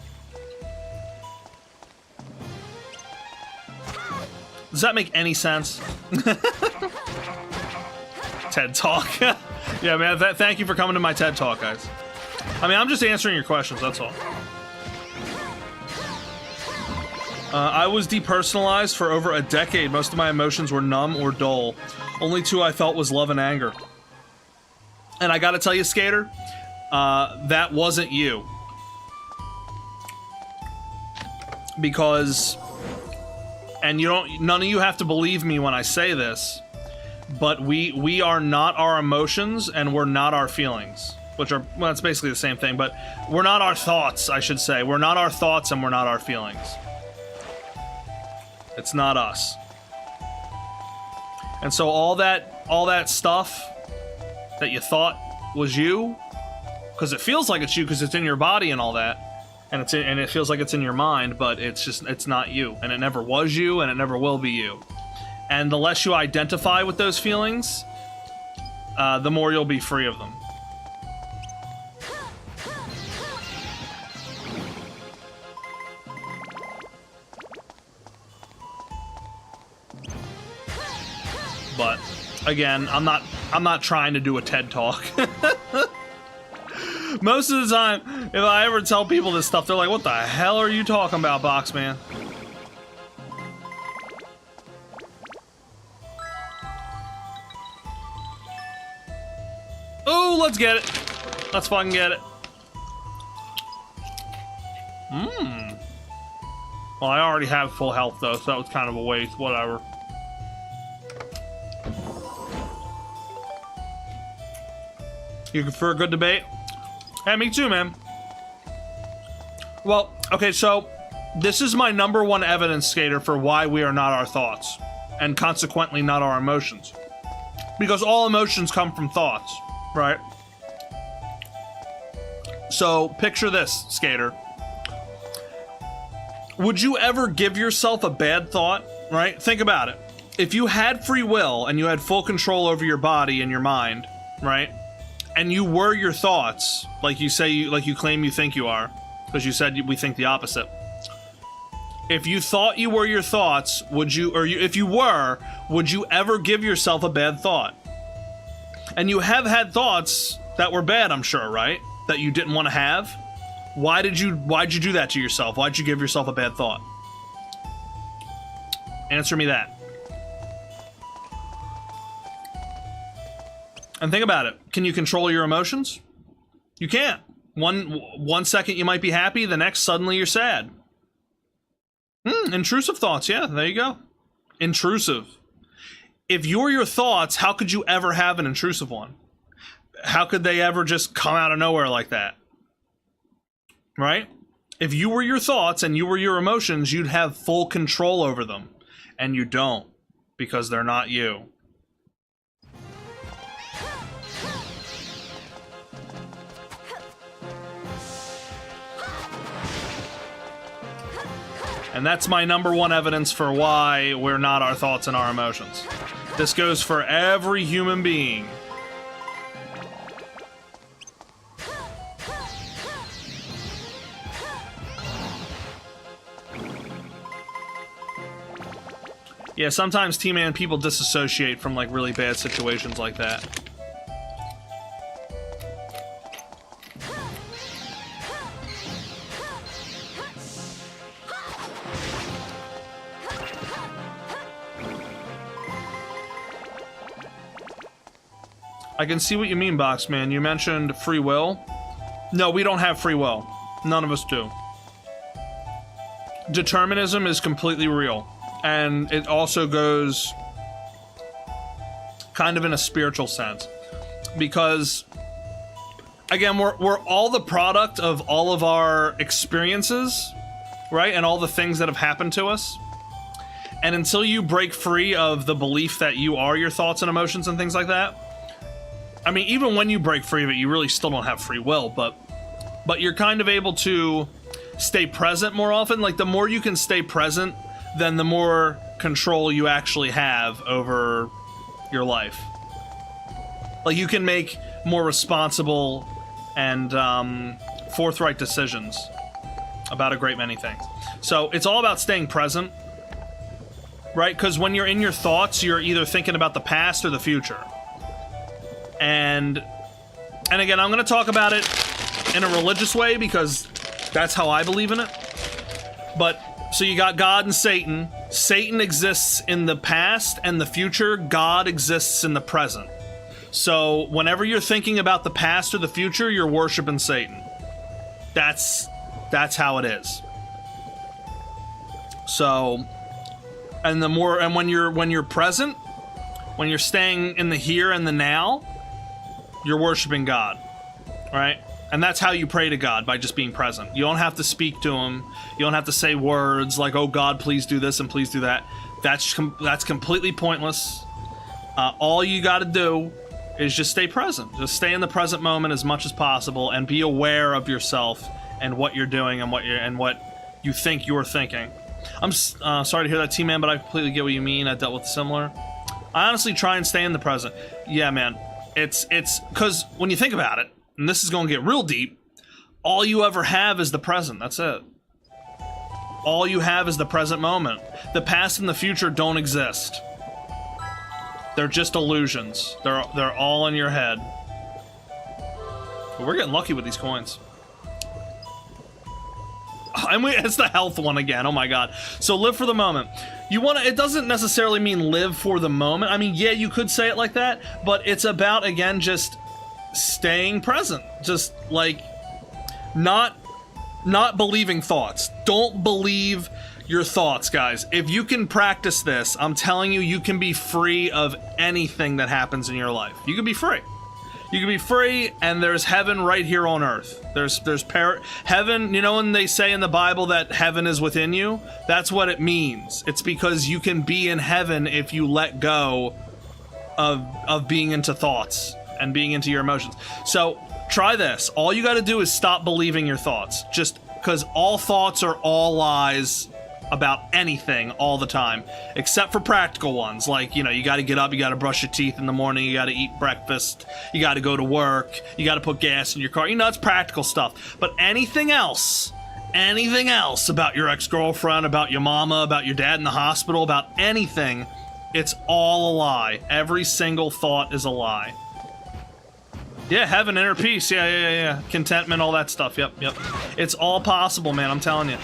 Does that make any sense? TED Talk. Yeah, man, thank you for coming to my TED Talk, guys. I mean, I'm just answering your questions, that's all. I was depersonalized for over a decade. Most of my emotions were numb or dull. Only two I felt was love and anger. And I gotta tell you, Skater, that wasn't you. Because, and none of you have to believe me when I say this, but we are not our emotions and we're not our feelings. which are, well, it's basically the same thing, but we're not our thoughts, I should say. We're not our thoughts and we're not our feelings. It's not us. And so all that stuff that you thought was you, because it feels like it's you because it's in your body and all that, and it feels like it's in your mind, but it's not you, and it never was you, and it never will be you. And the less you identify with those feelings, the more you'll be free of them. But again, I'm not trying to do a TED Talk. Most of the time, if I ever tell people this stuff, they're like, what the hell are you talking about, Boxman? Oh, let's get it. Let's fucking get it. Well, I already have full health, though, so that was kind of a waste. Whatever. You prefer a good debate? Yeah, me too, man. Well, okay, so this is my #1 evidence, Skater, for why we are not our thoughts, and consequently not our emotions. Because all emotions come from thoughts, right? So, picture this, Skater. Would you ever give yourself a bad thought, right? Think about it. If you had free will and you had full control over your body and your mind, right? And you were your thoughts, like you say, like you claim you think you are, because you said we think the opposite. If you thought you were your thoughts, would you, if you were, would you ever give yourself a bad thought? And you have had thoughts that were bad, I'm sure, right? That you didn't want to have. Why'd you do that to yourself? Why'd you give yourself a bad thought? Answer me that. And think about it. Can you control your emotions? You can't. One second you might be happy, the next suddenly you're sad. Intrusive thoughts, yeah, there you go. Intrusive. If you're your thoughts, how could you ever have an intrusive one? How could they ever just come out of nowhere like that? Right? If you were your thoughts and you were your emotions, you'd have full control over them. And you don't, because they're not you. And that's my #1 evidence for why we're not our thoughts and our emotions. This goes for every human being. Yeah, sometimes T-Man people disassociate from like really bad situations like that. I can see what you mean, Boxman. You mentioned free will. No, we don't have free will. None of us do. Determinism is completely real. And it also goes kind of in a spiritual sense. Because, again, we're all the product of all of our experiences, right? And all the things that have happened to us. And until you break free of the belief that you are your thoughts and emotions and things like that, I mean, even when you break free of it, you really still don't have free will, but you're kind of able to stay present more often. Like, the more you can stay present, then the more control you actually have over your life. Like, you can make more responsible and forthright decisions about a great many things. So, it's all about staying present, right? Because when you're in your thoughts, you're either thinking about the past or the future. And again, I'm going to talk about it in a religious way because that's how I believe in it. But, so you got God and Satan. Satan exists in the past and the future. God exists in the present. So, whenever you're thinking about the past or the future, you're worshiping Satan. That's how it is. So, and when you're present, when you're staying in the here and the now, you're worshiping God. right? And that's how you pray to God, by just being present. You don't have to speak to him. You don't have to say words like, oh God, please do this and please do that. That's completely pointless. All you got to do is just stay present. Just stay in the present moment as much as possible and be aware of yourself and what you're doing and what you think you're thinking. I'm sorry to hear that, T-Man, but I completely get what you mean. I dealt with similar. I honestly try and stay in the present. Yeah, man. It's because when you think about it, and this is going to get real deep, all you ever have is the present. That's it. All you have is the present moment. The past and the future don't exist. They're just illusions. They're all in your head. But we're getting lucky with these coins. And it's the health one again. Oh my god. So live for the moment. You want to, it doesn't necessarily mean live for the moment. I mean, yeah, you could say it like that, but it's about, again, just staying present. Just like not believing thoughts. Don't believe your thoughts, guys. If you can practice this, I'm telling you, you can be free of anything that happens in your life. You can be free. You can be free, and there's heaven right here on earth. There's heaven, you know when they say in the Bible that heaven is within you? That's what it means. It's because you can be in heaven if you let go of being into thoughts and being into your emotions. So try this. All you got to do is stop believing your thoughts. Just because all thoughts are all lies about anything all the time, except for practical ones, like, you know, you got to get up, you got to brush your teeth in the morning, you got to eat breakfast, you got to go to work, you got to put gas in your car, you know, it's practical stuff. But anything else about your ex-girlfriend, about your mama, about your dad in the hospital, about anything, it's all a lie. Every single thought is a lie. Yeah, heaven, inner peace, yeah. Contentment, all that stuff, yep. It's all possible, man, I'm telling you.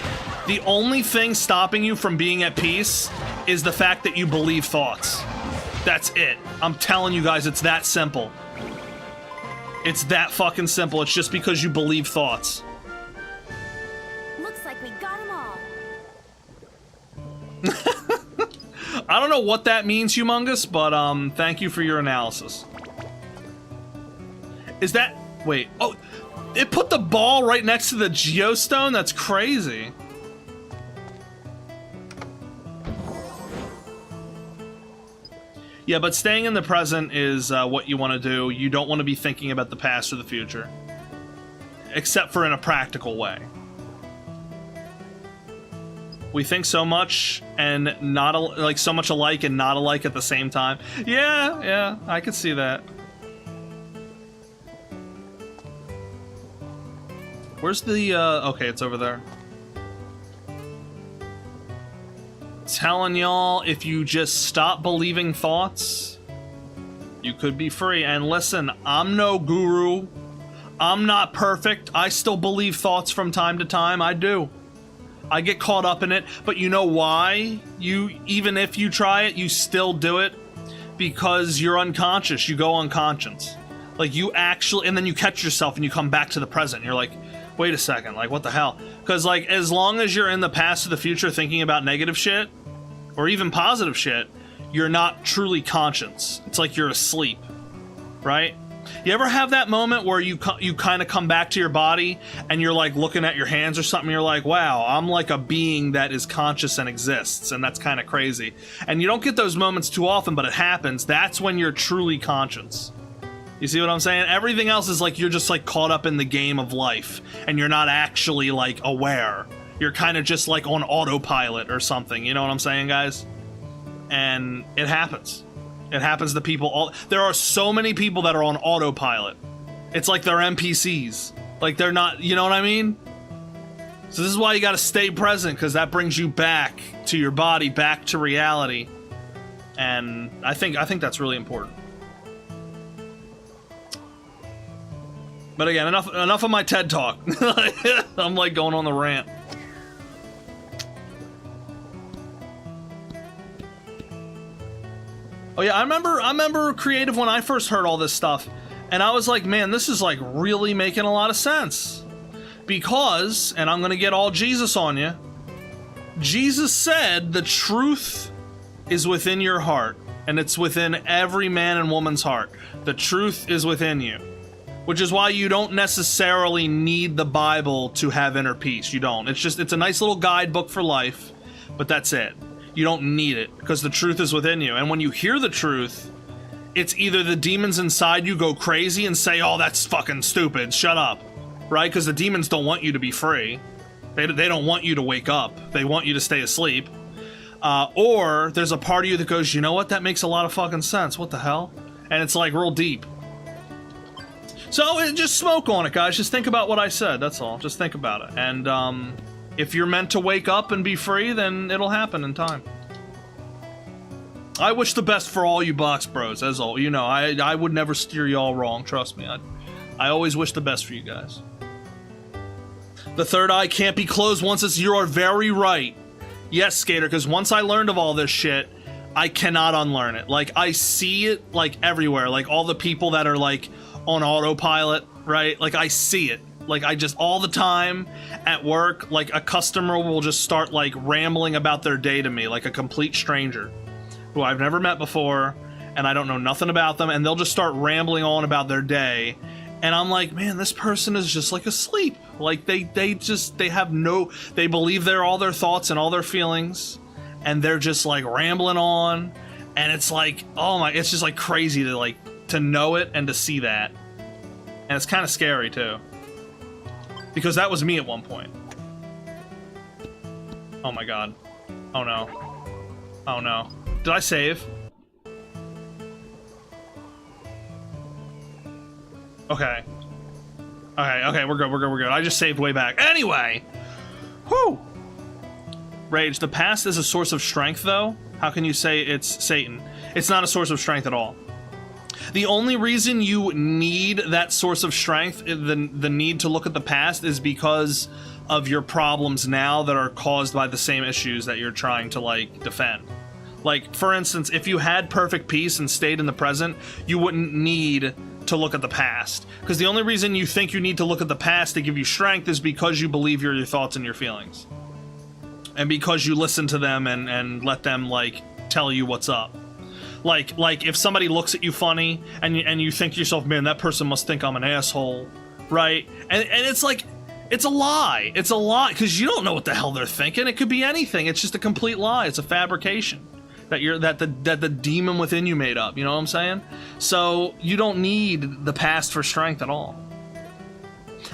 The only thing stopping you from being at peace is the fact that you believe thoughts. That's it. I'm telling you guys, it's that simple. It's that fucking simple. It's just because you believe thoughts. Looks like we got them all. I don't know what that means, Humongous, but thank you for your analysis. Is that... Wait. Oh, it put the ball right next to the geostone? That's crazy. Yeah, but staying in the present is what you want to do. You don't want to be thinking about the past or the future. Except for in a practical way. We think so much and not like so much alike and not alike at the same time. Yeah, I could see that. Where's the okay, it's over there. Telling y'all, if you just stop believing thoughts, you could be free. And listen, I'm no guru. I'm not perfect. I still believe thoughts from time to time. I do. I get caught up in it. But you know why? Even if you try it, you still do it. Because you're unconscious. You go unconscious. Like you actually, and then you catch yourself and you come back to the present. You're like, wait a second, like what the hell? Because like as long as you're in the past or the future thinking about negative shit, or even positive shit, you're not truly conscious. It's like you're asleep, right? You ever have that moment where you kind of come back to your body and you're like looking at your hands or something, you're like, wow, I'm like a being that is conscious and exists, and that's kind of crazy. And you don't get those moments too often, but it happens. That's when you're truly conscious. You see what I'm saying? Everything else is like you're just like caught up in the game of life and you're not actually like aware. You're kind of just like on autopilot or something. You know what I'm saying, guys? And it happens. It happens to people. There are so many people that are on autopilot. It's like they're NPCs. Like they're not, you know what I mean? So this is why you got to stay present, because that brings you back to your body, back to reality. And I think that's really important. But again, enough of my TED talk. I'm like going on the rant. Oh yeah, I remember Creative when I first heard all this stuff, and I was like, man, this is like really making a lot of sense. Because, and I'm gonna get all Jesus on you, Jesus said the truth is within your heart, and it's within every man and woman's heart. The truth is within you. Which is why you don't necessarily need the Bible to have inner peace. You don't. It's a nice little guidebook for life, but that's it. You don't need it, because the truth is within you. And when you hear the truth, it's either the demons inside you go crazy and say, oh, that's fucking stupid, shut up, right? Because the demons don't want you to be free. They don't want you to wake up. They want you to stay asleep. Or there's a part of you that goes, you know what, that makes a lot of fucking sense, what the hell? And it's like real deep. So just smoke on it, guys. Just think about what I said, that's all. Just think about it. And if you're meant to wake up and be free, then it'll happen in time. I wish the best for all you box bros, as all. You know, I would never steer y'all wrong, trust me. I always wish the best for you guys. The third eye can't be closed once it's... You are very right. Yes, Skater, because once I learned of all this shit, I cannot unlearn it. Like, I see it, like, everywhere. Like, all the people that are, like, on autopilot, right? Like, I see it. Like, I just, all the time at work, like, a customer will just start, like, rambling about their day to me, like a complete stranger who I've never met before, and I don't know nothing about them, and they'll just start rambling on about their day, and I'm like, man, this person is just, like, asleep. Like, they have no, they believe they're all their thoughts and all their feelings, and they're just, like, rambling on, and it's like, oh my, it's just, like, crazy to, like, to know it and to see that. And it's kind of scary, too. Because that was me at one point. Oh my god. Oh no. Oh no. Did I save? Okay. Okay, we're good. I just saved way back. Anyway! Whew! Rage, the past is a source of strength, though? How can you say it's Satan? It's not a source of strength at all. The only reason you need that source of strength, the need to look at the past, is because of your problems now that are caused by the same issues that you're trying to, like, defend. Like, for instance, if you had perfect peace and stayed in the present, you wouldn't need to look at the past. Because the only reason you think you need to look at the past to give you strength is because you believe your thoughts and your feelings. And because you listen to them and let them, like, tell you what's up. Like if somebody looks at you funny and you think to yourself, man, that person must think I'm an asshole, right? And it's like, it's a lie. It's a lie, because you don't know what the hell they're thinking. It could be anything. It's just a complete lie. It's a fabrication that the demon within you made up. You know what I'm saying? So you don't need the past for strength at all.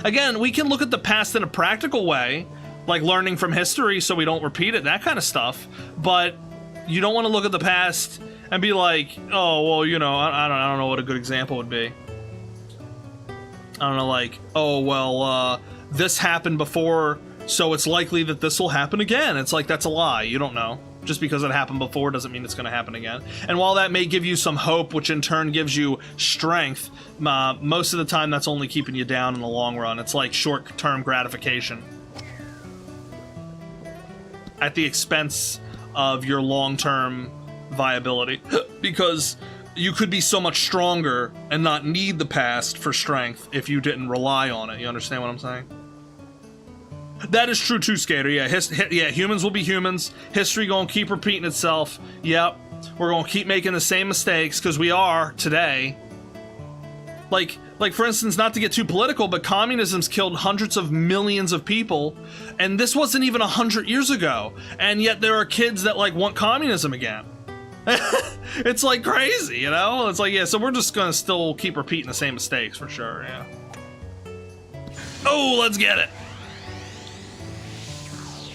Again, we can look at the past in a practical way, like learning from history so we don't repeat it, that kind of stuff. But you don't want to look at the past and be like, oh, well, you know, I don't know what a good example would be. I don't know, like, oh, well, this happened before, so it's likely that this will happen again. It's like, that's a lie. You don't know. Just because it happened before doesn't mean it's going to happen again. And while that may give you some hope, which in turn gives you strength, most of the time that's only keeping you down in the long run. It's like short-term gratification at the expense of your long-term viability. Because you could be so much stronger and not need the past for strength if you didn't rely on it. You understand what I'm saying? That is true too, Skater. Yeah, humans will be humans. History gonna keep repeating itself. Yep, we're gonna keep making the same mistakes, because we are today. Like for instance, not to get too political, but communism's killed hundreds of millions of people, and this wasn't even 100 years ago, and yet there are kids that, like, want communism again. It's like crazy, you know? It's like, yeah, so we're just gonna still keep repeating the same mistakes for sure, yeah. Oh, let's get it.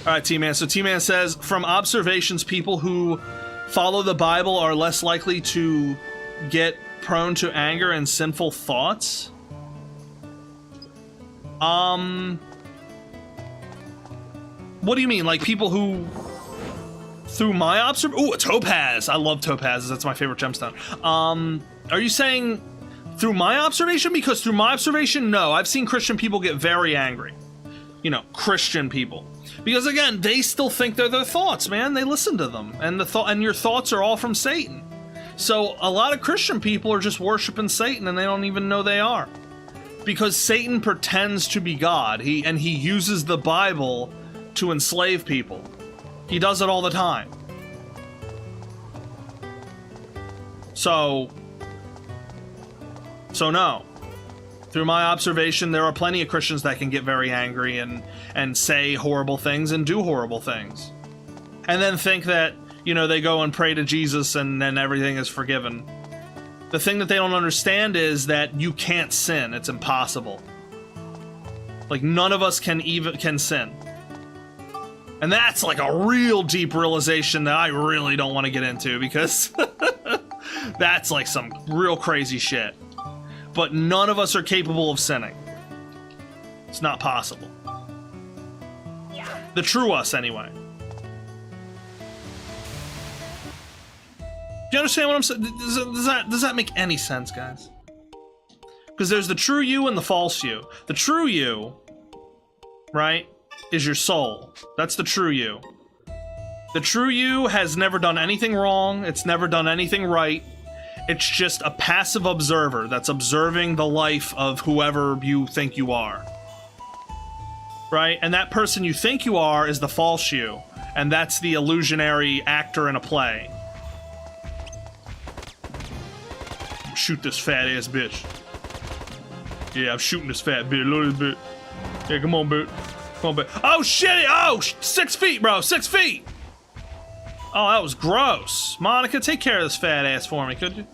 Alright, T-Man. So T-Man says, from observations, people who follow the Bible are less likely to get prone to anger and sinful thoughts? What do you mean? Like people who... Through my observation? Ooh, a topaz! I love topazes. That's my favorite gemstone. Are you saying through my observation? Because through my observation, no. I've seen Christian people get very angry. You know, Christian people. Because again, they still think they're their thoughts, man. They listen to them. And and your thoughts are all from Satan. So a lot of Christian people are just worshiping Satan and they don't even know they are. Because Satan pretends to be God. He uses the Bible to enslave people. He does it all the time. So no. Through my observation, there are plenty of Christians that can get very angry and say horrible things and do horrible things. And then think that, you know, they go and pray to Jesus and then everything is forgiven. The thing that they don't understand is that you can't sin. It's impossible. Like, none of us can sin. And that's like a real deep realization that I really don't want to get into, because that's like some real crazy shit. But none of us are capable of sinning. It's not possible. The true us, anyway. Do you understand what I'm saying? Does that make any sense, guys? Because there's the true you and the false you. The true you, right, is your soul. That's the true you. The true you has never done anything wrong. It's never done anything right. It's just a passive observer that's observing the life of whoever you think you are. Right? And that person you think you are is the false you. And that's the illusionary actor in a play. Shoot this fat ass bitch. Yeah, I'm shooting this fat bitch. Look at this bitch. Yeah, come on, bitch. Come on, bitch. Oh, shit! Oh, 6 feet, bro. 6 feet! Oh, that was gross. Monica, take care of this fat ass for me, could you?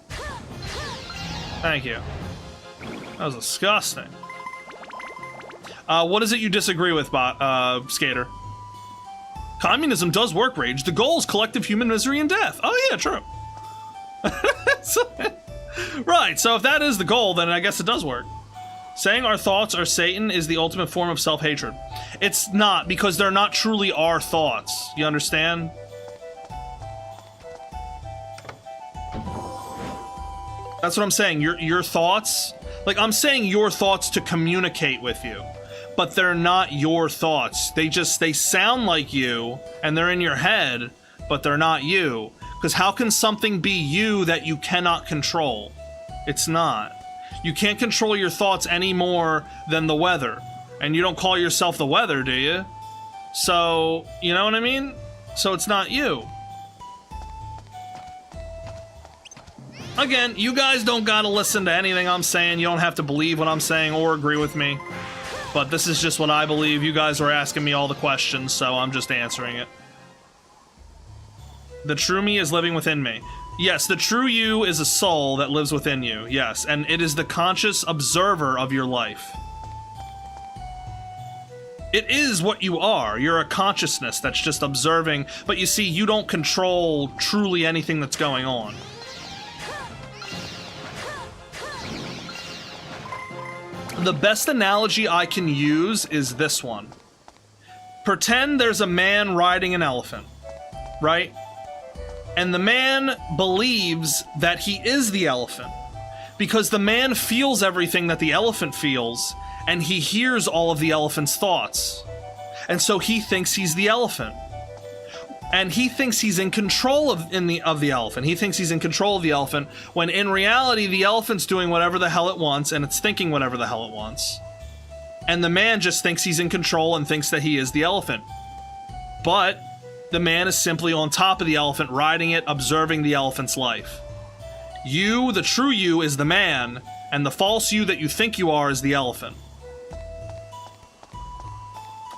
Thank you. That was disgusting. What is it you disagree with, Skater? Communism does work, Rage. The goal is collective human misery and death. Oh, yeah, true. Right, so if that is the goal, then I guess it does work. Saying our thoughts are Satan is the ultimate form of self-hatred. It's not, because they're not truly our thoughts. You understand? That's what I'm saying. Your thoughts, like, I'm saying your thoughts to communicate with you, but they're not your thoughts. They sound like you, and they're in your head, but they're not you. Because how can something be you that you cannot control? It's not. You can't control your thoughts any more than the weather. And you don't call yourself the weather, do you? So, you know what I mean? So it's not you. Again, you guys don't gotta listen to anything I'm saying. You don't have to believe what I'm saying or agree with me. But this is just what I believe. You guys were asking me all the questions, so I'm just answering it. The true me is living within me. Yes, the true you is a soul that lives within you. Yes, and it is the conscious observer of your life. It is what you are. You're a consciousness that's just observing, but you see, you don't control truly anything that's going on. The best analogy I can use is this one. Pretend there's a man riding an elephant, right? And the man believes that he is the elephant because the man feels everything that the elephant feels, and he hears all of the elephant's thoughts. And so he thinks he's the elephant. And he thinks he's in control of the elephant. He thinks he's in control of the elephant, when in reality the elephant's doing whatever the hell it wants, and it's thinking whatever the hell it wants. And the man just thinks he's in control and thinks that he is the elephant. But the man is simply on top of the elephant, riding it, observing the elephant's life. You, the true you, is the man, and the false you that you think you are is the elephant.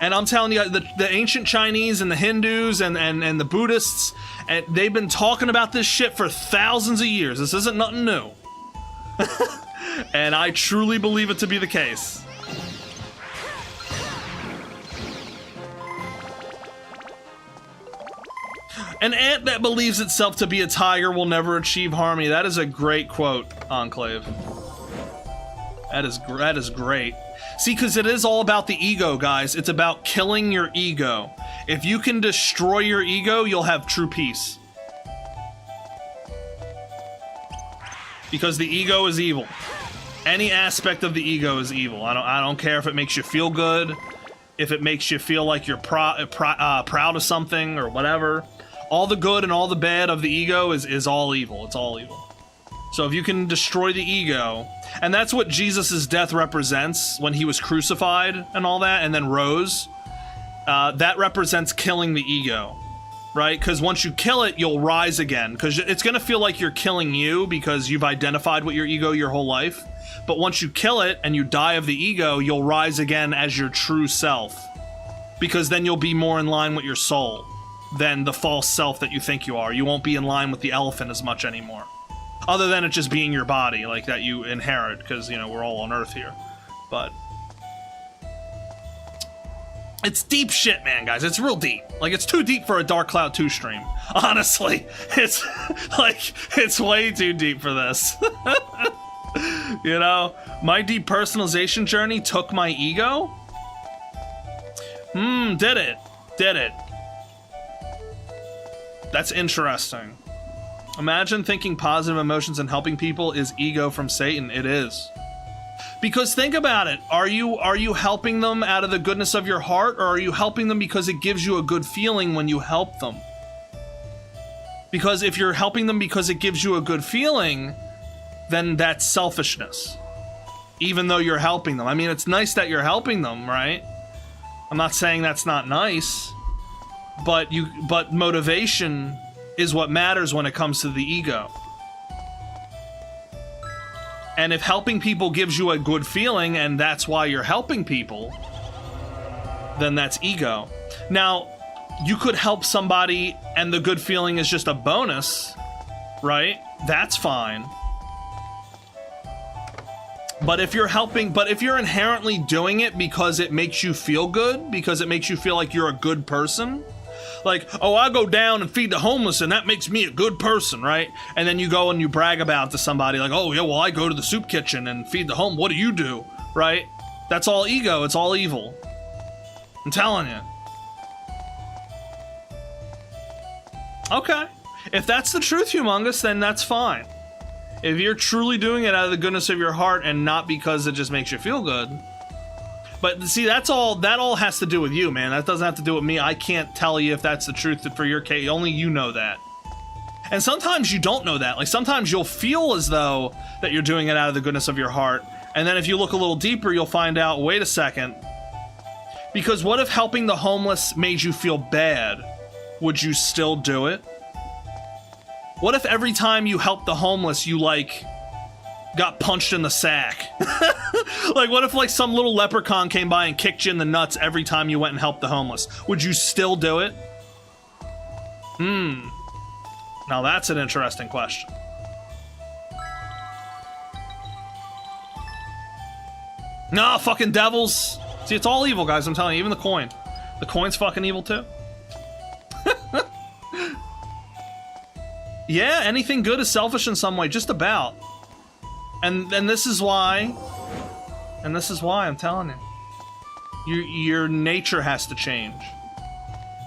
And I'm telling you, the ancient Chinese and the Hindus and the Buddhists, and they've been talking about this shit for thousands of years. This isn't nothing new. And I truly believe it to be the case. An ant that believes itself to be a tiger will never achieve harmony. That is a great quote, Enclave. That is great. See, because it is all about the ego, guys. It's about killing your ego. If you can destroy your ego, you'll have true peace. Because the ego is evil. Any aspect of the ego is evil. I don't care if it makes you feel good, if it makes you feel like you're proud of something or whatever. All the good and all the bad of the ego is all evil. It's all evil. So if you can destroy the ego, and that's what Jesus' death represents when he was crucified and all that, and then rose, that represents killing the ego, right? Because once you kill it, you'll rise again. Because it's going to feel like you're killing you because you've identified with your ego your whole life. But once you kill it and you die of the ego, you'll rise again as your true self. Because then you'll be more in line with your soul than the false self that you think you are. You won't be in line with the elephant as much anymore. Other than it just being your body, like that you inherit, because, you know, we're all on Earth here. But it's deep shit, man, guys. It's real deep. Like, it's too deep for a Dark Cloud 2 stream. Honestly. It's, like, it's way too deep for this. You know? My depersonalization journey took my ego? Did it. Did it. That's interesting. Imagine thinking positive emotions and helping people is ego from Satan. It is. Because think about it. Are you helping them out of the goodness of your heart, or are you helping them because it gives you a good feeling when you help them? Because if you're helping them because it gives you a good feeling, then that's selfishness. Even though you're helping them. I mean, it's nice that you're helping them, right? I'm not saying that's not nice, but motivation is what matters when it comes to the ego. And if helping people gives you a good feeling and that's why you're helping people, then that's ego. Now, you could help somebody and the good feeling is just a bonus, right? That's fine. But if you're inherently doing it because it makes you feel good, because it makes you feel like you're a good person, like, oh, I go down and feed the homeless and that makes me a good person, right? And then you go and you brag about it to somebody like, oh, yeah, well, I go to the soup kitchen and feed the home. What do you do, right? That's all ego. It's all evil. I'm telling you. Okay. If that's the truth, Humongous, then that's fine. If you're truly doing it out of the goodness of your heart and not because it just makes you feel good. But see, that all has to do with you, man. That doesn't have to do with me. I can't tell you if that's the truth for your case. Only you know that. And sometimes you don't know that. Like, sometimes you'll feel as though that you're doing it out of the goodness of your heart. And then if you look a little deeper, you'll find out, wait a second. Because what if helping the homeless made you feel bad? Would you still do it? What if every time you helped the homeless, you, like, got punched in the sack? Like, what if, like, some little leprechaun came by and kicked you in the nuts every time you went and helped the homeless? Would you still do it? Now that's an interesting question. Nah, fucking devils. See, it's all evil, guys, I'm telling you. Even the coin. The coin's fucking evil, too. Yeah, anything good is selfish in some way, just about. And this is why, I'm telling you. Your nature has to change.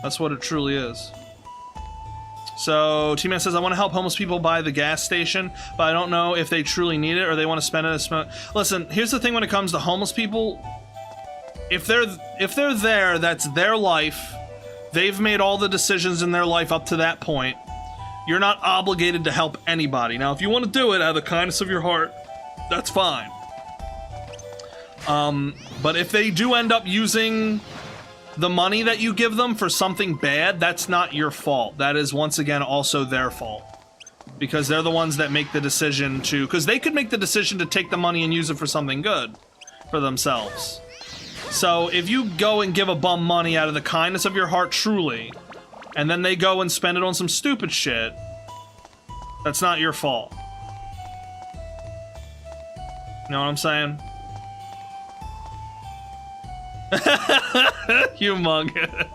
That's what it truly is. So, T-Man says, I want to help homeless people buy the gas station, but I don't know if they truly need it or they want to spend it as smoke. Listen, here's the thing when it comes to homeless people. If they're there, that's their life. They've made all the decisions in their life up to that point. You're not obligated to help anybody. Now, if you want to do it out of the kindness of your heart, that's fine. But if they do end up using the money that you give them for something bad, that's not your fault. That is, once again, also their fault. Because they're the ones that make the decision to... Because they could make the decision to take the money and use it for something good for themselves. So, if you go and give a bum money out of the kindness of your heart truly, and then they go and spend it on some stupid shit, that's not your fault. You know what I'm saying? Humongous.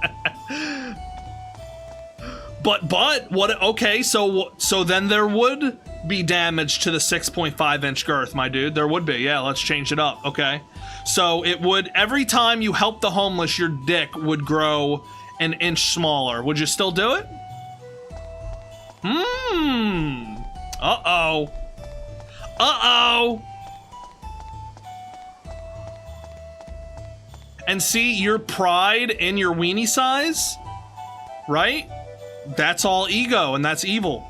But what? Okay, so then there would be damage to the 6.5 inch girth, my dude. There would be. Yeah, let's change it up. Okay, so it would, every time you help the homeless, your dick would grow an inch smaller. Would you still do it? Uh-oh. Uh-oh. And see, your pride in your weenie size, right? That's all ego, and that's evil.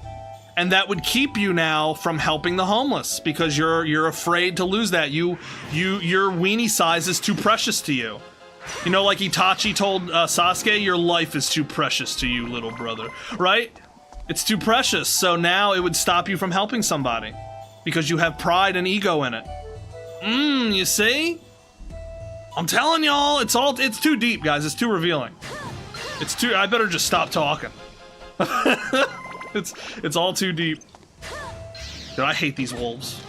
And that would keep you now from helping the homeless because you're afraid to lose that. Your weenie size is too precious to you. You know, like Itachi told Sasuke, your life is too precious to you, little brother, right? It's too precious, so now it would stop you from helping somebody because you have pride and ego in it. You see? I'm telling y'all, it's too deep, guys. It's too revealing. I better just stop talking. It's all too deep. Dude, I hate these wolves.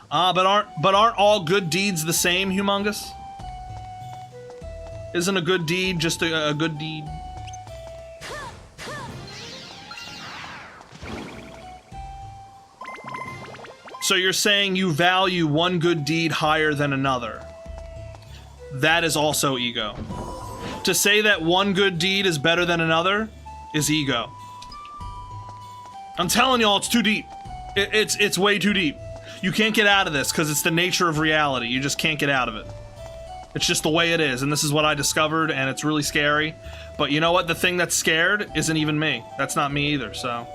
But aren't all good deeds the same, Humongous? Isn't a good deed just a good deed? So you're saying you value one good deed higher than another. That is also ego. To say that one good deed is better than another is ego. I'm telling y'all, it's too deep. It's way too deep. You can't get out of this because it's the nature of reality. You just can't get out of it. It's just the way it is, and this is what I discovered, and it's really scary. But you know what? The thing that's scared isn't even me. That's not me either, so...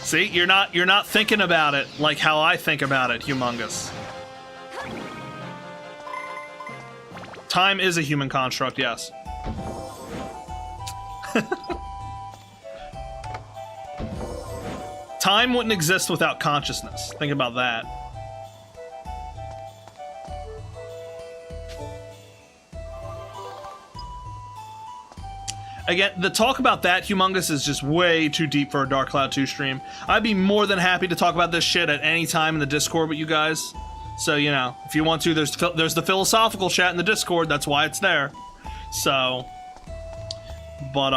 See? You're not thinking about it like how I think about it, Humongous. Time is a human construct, yes. Time wouldn't exist without consciousness. Think about that. Again, the talk about that, Humongous, is just way too deep for a Dark Cloud 2 stream. I'd be more than happy to talk about this shit at any time in the Discord with you guys. So, you know, if you want to, there's the philosophical chat in the Discord. That's why it's there. So, but,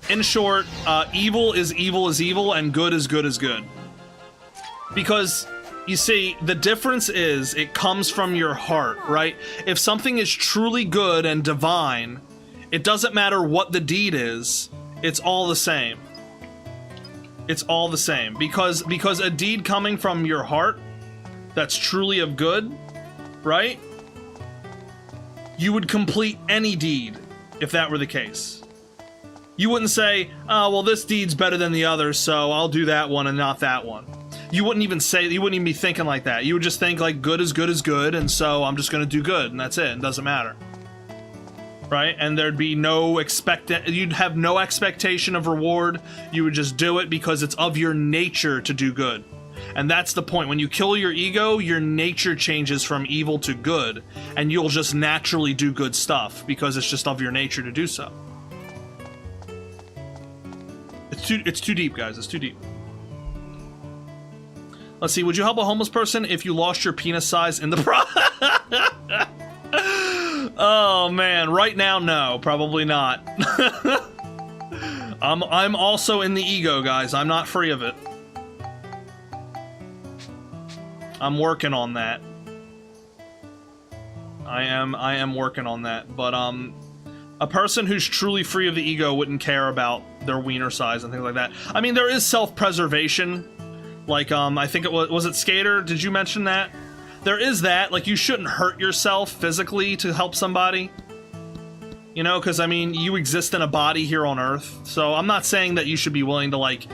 in short, evil is evil, and good is good. Because, you see, the difference is it comes from your heart, right? If something is truly good and divine, it doesn't matter what the deed is, it's all the same. It's all the same. Because a deed coming from your heart that's truly of good, right? You would complete any deed if that were the case. You wouldn't say, oh, well, this deed's better than the other, so I'll do that one and not that one. You wouldn't even be thinking like that. You would just think, like, good is good, and so I'm just gonna do good, and that's it. It doesn't matter. Right? And there'd be you'd have no expectation of reward. You would just do it because it's of your nature to do good. And that's the point. When you kill your ego, your nature changes from evil to good, and you'll just naturally do good stuff because it's just of your nature to do so. It's too deep, guys. It's too deep. Let's see. Would you help a homeless person if you lost your penis size in the Oh man, right now, no, probably not. I'm also in the ego, guys. I'm not free of it. I'm working on that. I am working on that, but a person who's truly free of the ego wouldn't care about their wiener size and things like that. I mean, there is self-preservation. Like, I think was it Skater? Did you mention that? There is that. Like, you shouldn't hurt yourself physically to help somebody. You know, because, I mean, you exist in a body here on Earth. So I'm not saying that you should be willing to, like,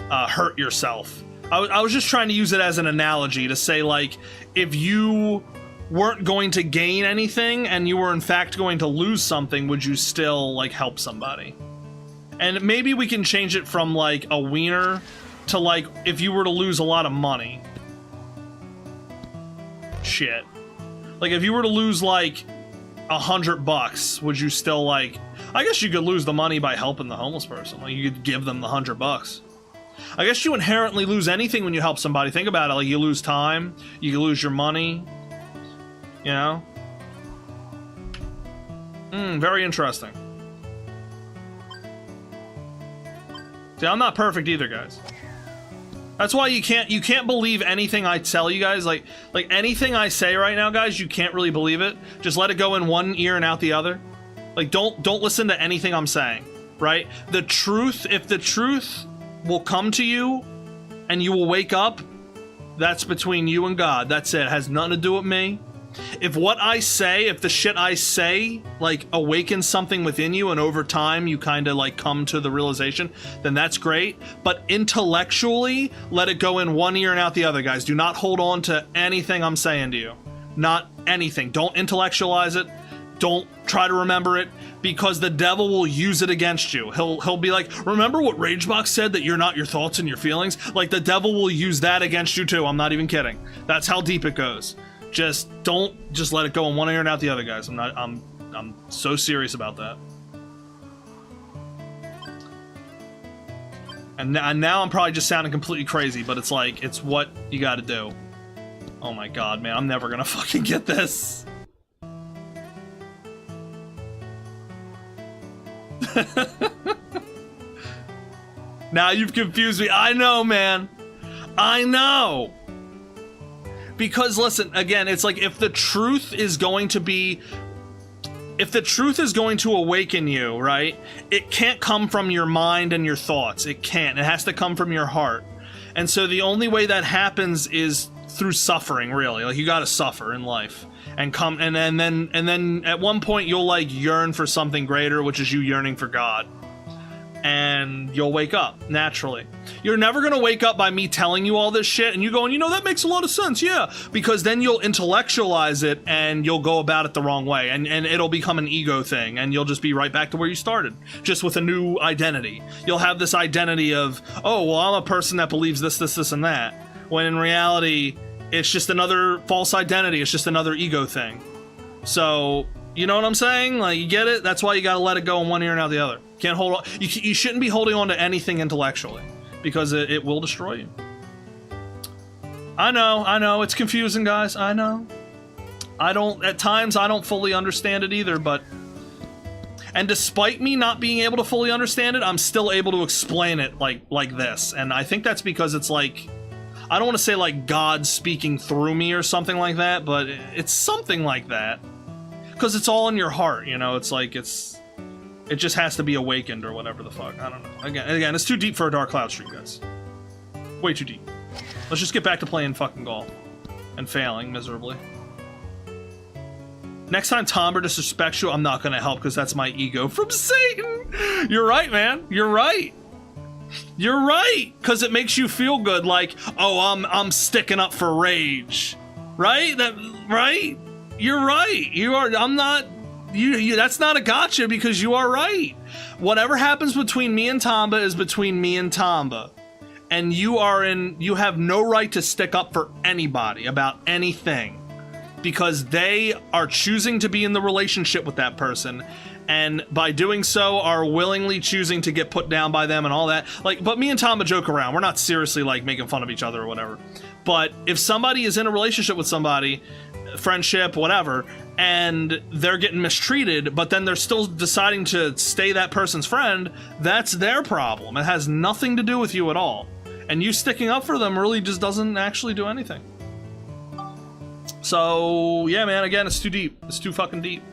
hurt yourself. I was just trying to use it as an analogy to say, like, if you weren't going to gain anything and you were in fact going to lose something, would you still, like, help somebody? And maybe we can change it from, like, a wiener to, like, if you were to lose a lot of money. Shit. Like, if you were to lose, like, $100, would you still, like... I guess you could lose the money by helping the homeless person. Like, you could give them the $100. I guess you inherently lose anything when you help somebody. Think about it. Like, you lose time. You can lose your money. You know? Very interesting. See, I'm not perfect either, guys. That's why you can't believe anything I tell you guys. Like anything I say right now, guys, you can't really believe it. Just let it go in one ear and out the other. Like, don't listen to anything I'm saying, right? The truth, if the truth will come to you and you will wake up, that's between you and God. That's it. It has nothing to do with me. If what I say, if the shit I say, like, awakens something within you and over time you kind of, like, come to the realization, then that's great. But intellectually, let it go in one ear and out the other, guys. Do not hold on to anything I'm saying to you. Not anything. Don't intellectualize it. Don't try to remember it, because the devil will use it against you. He'll be like, remember what Ragebox said, that you're not your thoughts and your feelings? Like, the devil will use that against you too. I'm not even kidding. That's how deep it goes. Just let it go in one ear and out the other, guys. I'm so serious about that. And now I'm probably just sounding completely crazy, but it's like, it's what you gotta do. Oh my god, man, I'm never gonna fucking get this. Now you've confused me. I know, man. I know. Because listen, again, it's like, if the truth is going to awaken you, right? It can't come from your mind and your thoughts. It can't. It has to come from your heart. And so the only way that happens is through suffering, really. Like, you gotta suffer in life. And then at one point you'll, like, yearn for something greater, which is you yearning for God. And you'll wake up, naturally. You're never gonna wake up by me telling you all this shit and you going, you know, that makes a lot of sense, yeah. Because then you'll intellectualize it and you'll go about it the wrong way. And it'll become an ego thing, and you'll just be right back to where you started. Just with a new identity. You'll have this identity of, oh, well, I'm a person that believes this, this, this, and that. When in reality, it's just another false identity. It's just another ego thing. So, you know what I'm saying? Like, you get it? That's why you gotta let it go in one ear and out the other. Can't hold on. You shouldn't be holding on to anything intellectually, because it will destroy you. I know, it's confusing, guys. I know. At times, I don't fully understand it either, but... And despite me not being able to fully understand it, I'm still able to explain it like this. And I think that's because it's like... I don't want to say like God speaking through me or something like that, but it's something like that. Because it's all in your heart, you know? It's like, it just has to be awakened or whatever the fuck. I don't know. Again, it's too deep for a Dark Cloud stream, guys. Way too deep. Let's just get back to playing fucking golf. And failing miserably. Next time Tomba disrespects you, I'm not gonna help, because that's my ego from Satan! You're right, man. You're right. You're right! Because it makes you feel good, like, oh, I'm sticking up for Rage. Right? Right? You're right. You are, I'm not... You that's not a gotcha, because you are right. Whatever happens between me and Tomba is between me and Tomba. And you have no right to stick up for anybody about anything, because they are choosing to be in the relationship with that person, and by doing so are willingly choosing to get put down by them and all that. Like, but me and Tomba joke around. We're not seriously like making fun of each other or whatever. But if somebody is in a relationship with somebody, friendship, whatever, and they're getting mistreated, but then they're still deciding to stay that person's friend, that's their problem. It has nothing to do with you at all. And you sticking up for them really just doesn't actually do anything. So, yeah, man, again, it's too deep. It's too fucking deep.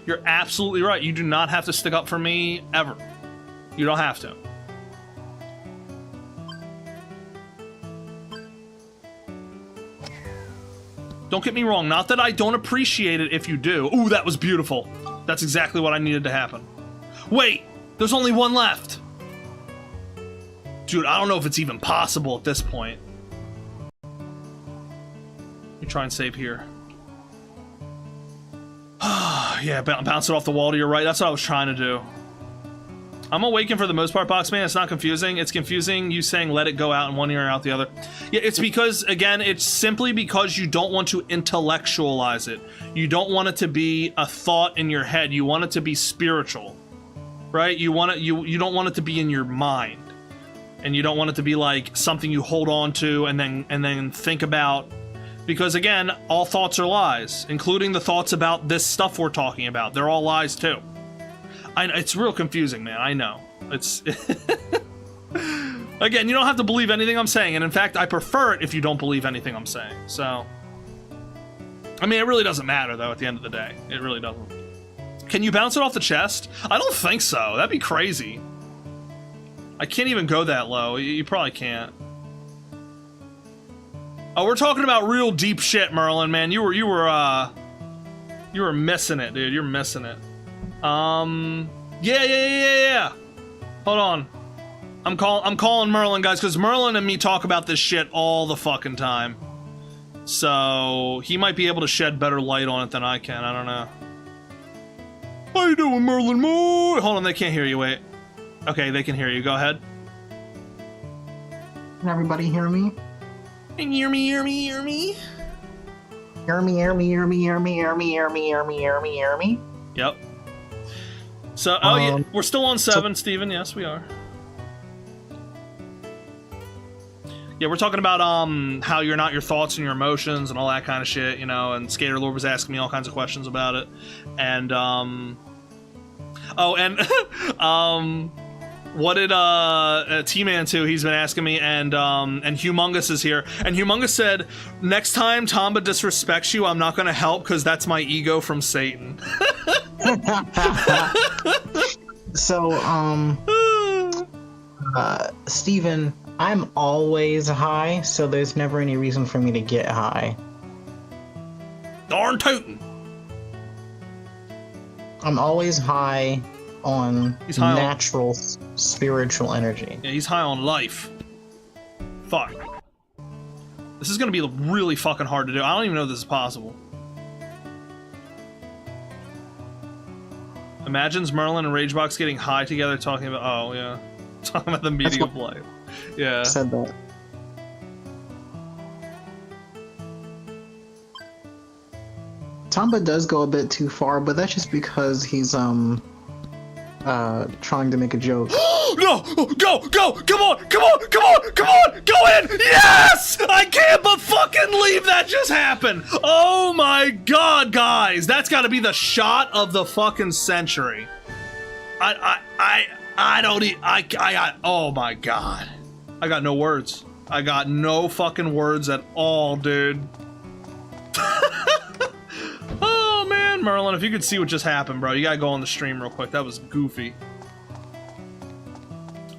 You're absolutely right. You do not have to stick up for me, ever. You don't have to. Don't get me wrong, not that I don't appreciate it if you do. Ooh, that was beautiful. That's exactly what I needed to happen. Wait, there's only one left. Dude, I don't know if it's even possible at this point. Let me try and save here. Yeah, bounce it off the wall to your right. That's what I was trying to do. I'm awakened for the most part, Boxman. It's not confusing. It's confusing you saying let it go out in one ear and out the other. Yeah, it's because, again, it's simply because you don't want to intellectualize it. You don't want it to be a thought in your head. You want it to be spiritual, right? You want it. You don't want it to be in your mind, and you don't want it to be like something you hold on to and then think about. Because again, all thoughts are lies, including the thoughts about this stuff we're talking about. They're all lies too. It's real confusing, man. I know. It's... Again, you don't have to believe anything I'm saying, and in fact, I prefer it if you don't believe anything I'm saying, so... I mean, it really doesn't matter, though, at the end of the day. It really doesn't. Can you bounce it off the chest? I don't think so. That'd be crazy. I can't even go that low. You probably can't. Oh, we're talking about real deep shit, Merlin, man. You were You were missing it, dude. You're missing it. Yeah. Hold on. I'm calling Merlin, guys, because Merlin and me talk about this shit all the fucking time. So he might be able to shed better light on it than I can. I don't know. How you doing, Merlin? Hold on, they can't hear you. Wait. Okay, they can hear you. Go ahead. Can everybody hear me? And hear me. Hear me. Yep. So, yeah, we're still on 7, Steven. Yes, we are. Yeah, we're talking about how you're not your thoughts and your emotions and all that kind of shit, you know, and Skater Lord was asking me all kinds of questions about it. And what did T-Man too, he's been asking me, and Humongous is here. And Humongous said, next time Tomba disrespects you, I'm not gonna help because that's my ego from Satan. So, Steven, I'm always high, so there's never any reason for me to get high. Darn tootin'. I'm always high on natural spiritual energy. Yeah, he's high on life. Fuck. This is gonna be really fucking hard to do. I don't even know if this is possible. Imagines Merlin and Ragebox getting high together talking about, oh yeah, talking about the meaning of life. Yeah. Said that. Tomba does go a bit too far, but that's just because he's trying to make a joke. No! Go! Come on! Go in! Yes! I can't but fucking believe that just happened! Oh my god, guys! That's gotta be the shot of the fucking century. Oh my god. I got no words. I got no fucking words at all, dude. Oh man, Merlin, if you could see what just happened, bro, you gotta go on the stream real quick. That was goofy.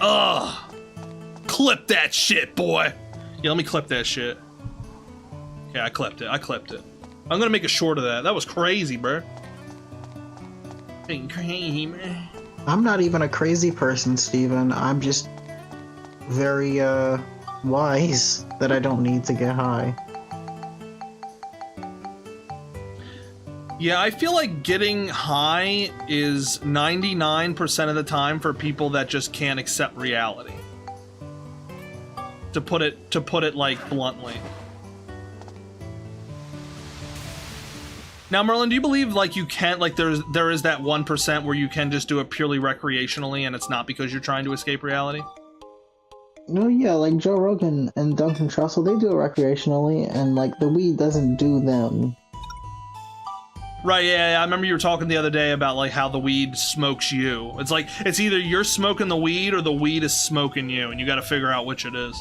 Ugh. Clip that shit, boy. Yeah, let me clip that shit. Yeah, I clipped it. I'm gonna make a short of that. That was crazy, bro. Crazy, man. I'm not even a crazy person, Steven. I'm just very, wise that I don't need to get high. Yeah, I feel like getting high is 99% of the time for people that just can't accept reality. To put it like bluntly. Now, Merlin, do you believe like you can't, like there is that 1% where you can just do it purely recreationally and it's not because you're trying to escape reality? No, yeah, like Joe Rogan and Duncan Trussell, they do it recreationally, and like the weed doesn't do them. Right, yeah, I remember you were talking the other day about like how the weed smokes you. It's like, it's either you're smoking the weed or the weed is smoking you, and you gotta figure out which it is.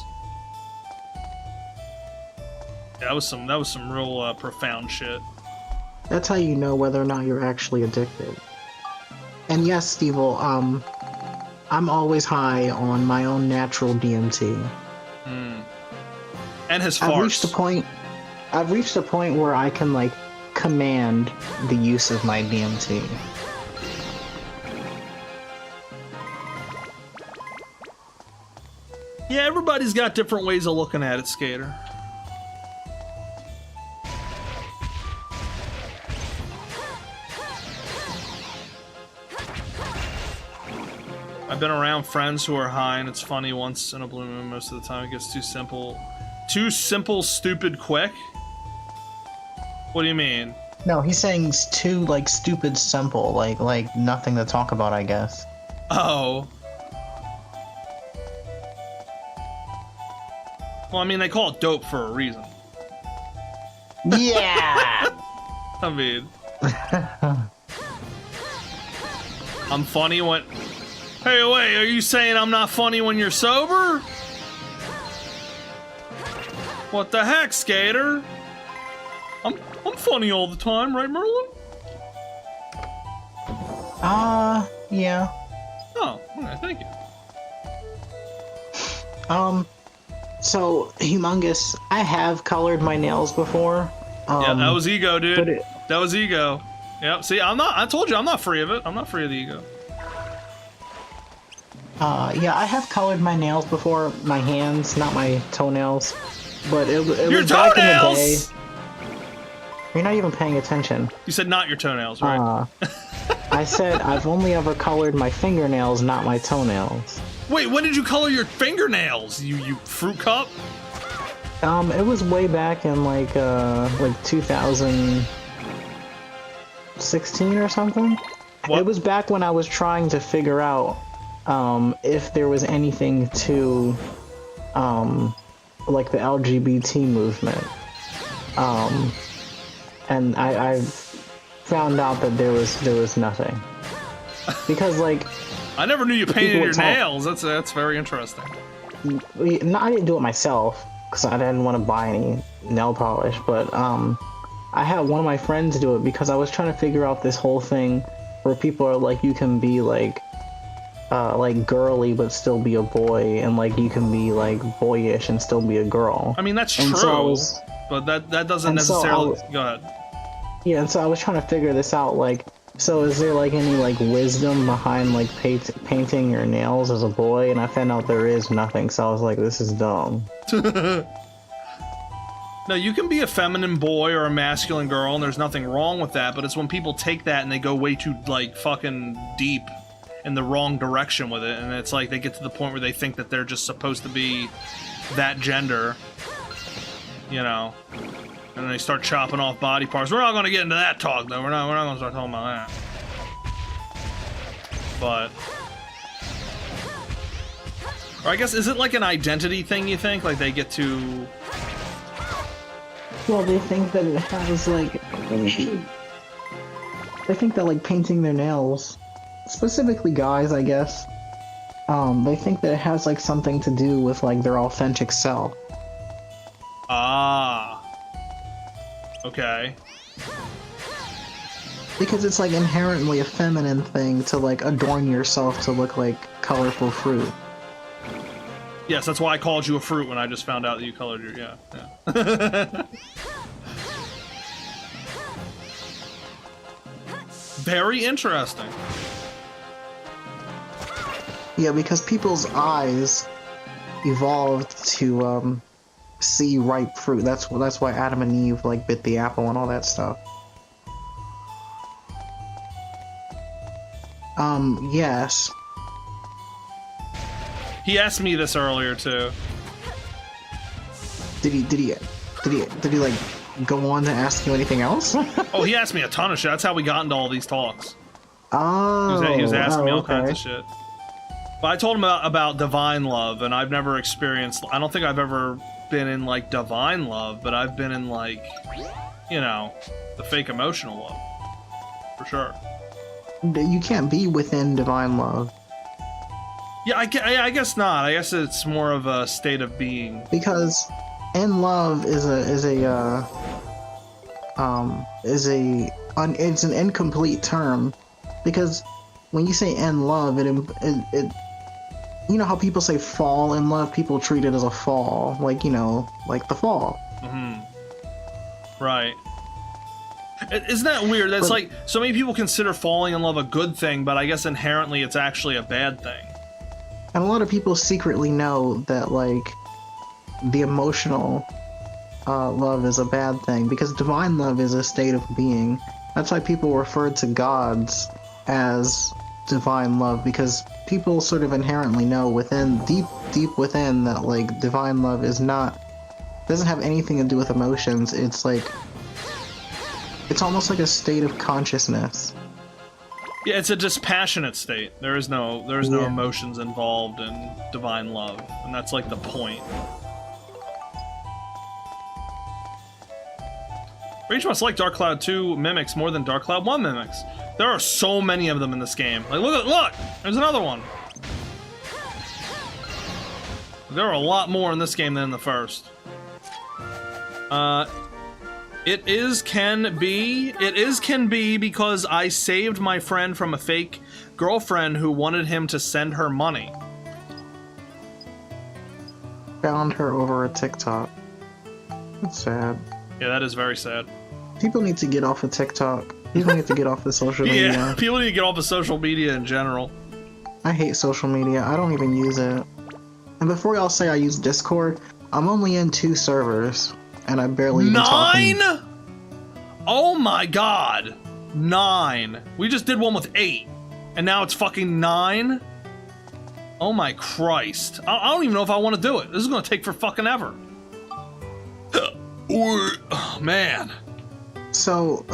Yeah, that was some real profound shit. That's how you know whether or not you're actually addicted. And yes, Stevyl, I'm always high on my own natural DMT. And his farts. I've reached a point where I can like command the use of my DMT. Yeah, everybody's got different ways of looking at it, Skater. I've been around friends who are high, and it's funny once in a blue moon. Most of the time it gets too simple. Too simple, stupid, quick? What do you mean? No, he's saying it's too, like, stupid simple. Like nothing to talk about, I guess. Oh. Well, I mean, they call it dope for a reason. Yeah! I mean... I'm funny when... Hey, wait, are you saying I'm not funny when you're sober? What the heck, Skater? I'm funny all the time, right, Merlin? Yeah. Oh, okay, thank you. So, Humongous, I have colored my nails before. Yeah, that was ego, dude. That was ego. Yep. See, I'm not. I told you, I'm not free of it. I'm not free of the ego. Yeah, I have colored my nails before, my hands, not my toenails. But it Your was back in the day. toenails! You're not even paying attention. You said not your toenails, right? I said I've only ever colored my fingernails, not my toenails. Wait, when did you color your fingernails? You fruit cup? It was way back in like 2016 or something. What? It was back when I was trying to figure out if there was anything to like the LGBT movement. And I found out that there was nothing. Because like I never knew you painted your nails. That's very interesting. No, I didn't do it myself because I didn't want to buy any nail polish, but I had one of my friends do it because I was trying to figure out this whole thing where people are like, you can be like girly but still be a boy, and like you can be like boyish and still be a girl. I mean, that's and true, so but that doesn't necessarily. Go ahead. Yeah, and so I was trying to figure this out, like, so is there like any like wisdom behind like painting your nails as a boy? And I found out there is nothing, so I was like, this is dumb. No, you can be a feminine boy or a masculine girl, and there's nothing wrong with that, but it's when people take that and they go way too, like, fucking deep in the wrong direction with it, and it's like they get to the point where they think that they're just supposed to be that gender, you know, and then they start chopping off body parts. We're not going to get into that talk, though. We're not going to start talking about that. But... or I guess, is it like an identity thing, you think? Like, they get to... Well, they think that it has, like... they think that, like, painting their nails, specifically guys, I guess, they think that it has, like, something to do with, like, their authentic self. Ah. Okay. Because it's, like, inherently a feminine thing to, like, adorn yourself to look like colorful fruit. Yes, that's why I called you a fruit when I just found out that you colored your... yeah. Very interesting. Yeah, because people's eyes evolved to, see ripe fruit. That's why Adam and Eve, like, bit the apple and all that stuff. Yes. He asked me this earlier too. Did he like go on to ask you anything else? Oh, he asked me a ton of shit. That's how we got into all these talks. Oh. He was asking me all okay. kinds of shit. But I told him about divine love, and I've never experienced... I don't think I've ever been in, like, divine love, but I've been in, like, you know, the fake emotional love. For sure. You can't be within divine love. Yeah, I guess not. I guess it's more of a state of being. Because in love it's an incomplete term. Because when you say in love, it you know how people say fall in love? People treat it as a fall, like, you know, like the fall. Mm-hmm. Right. Isn't that weird? That's like, so many people consider falling in love a good thing, but I guess inherently it's actually a bad thing. And a lot of people secretly know that, like, the emotional love is a bad thing, because divine love is a state of being. That's why people refer to gods as divine love, because people sort of inherently know within, deep within, that, like, divine love is not, doesn't have anything to do with emotions. It's like, it's almost like a state of consciousness. Yeah, it's a dispassionate state. There is no emotions involved in divine love, and that's like the point. Rage must like Dark Cloud 2 mimics more than Dark Cloud 1 mimics. There are so many of them in this game. Like, look! There's another one! There are a lot more in this game than in the first. It is can be because I saved my friend from a fake girlfriend who wanted him to send her money. Found her over a TikTok. That's sad. Yeah, that is very sad. People need to get off of TikTok. People need to get off the social media. Yeah, people need to get off of social media in general. I hate social media. I don't even use it. And before y'all say I use Discord, I'm only in 2 servers, and I barely even talk. 9? Oh my god. 9. We just did one with 8, and now it's fucking 9? Oh my Christ. I don't even know if I want to do it. This is going to take for fucking ever. Oh, man. So,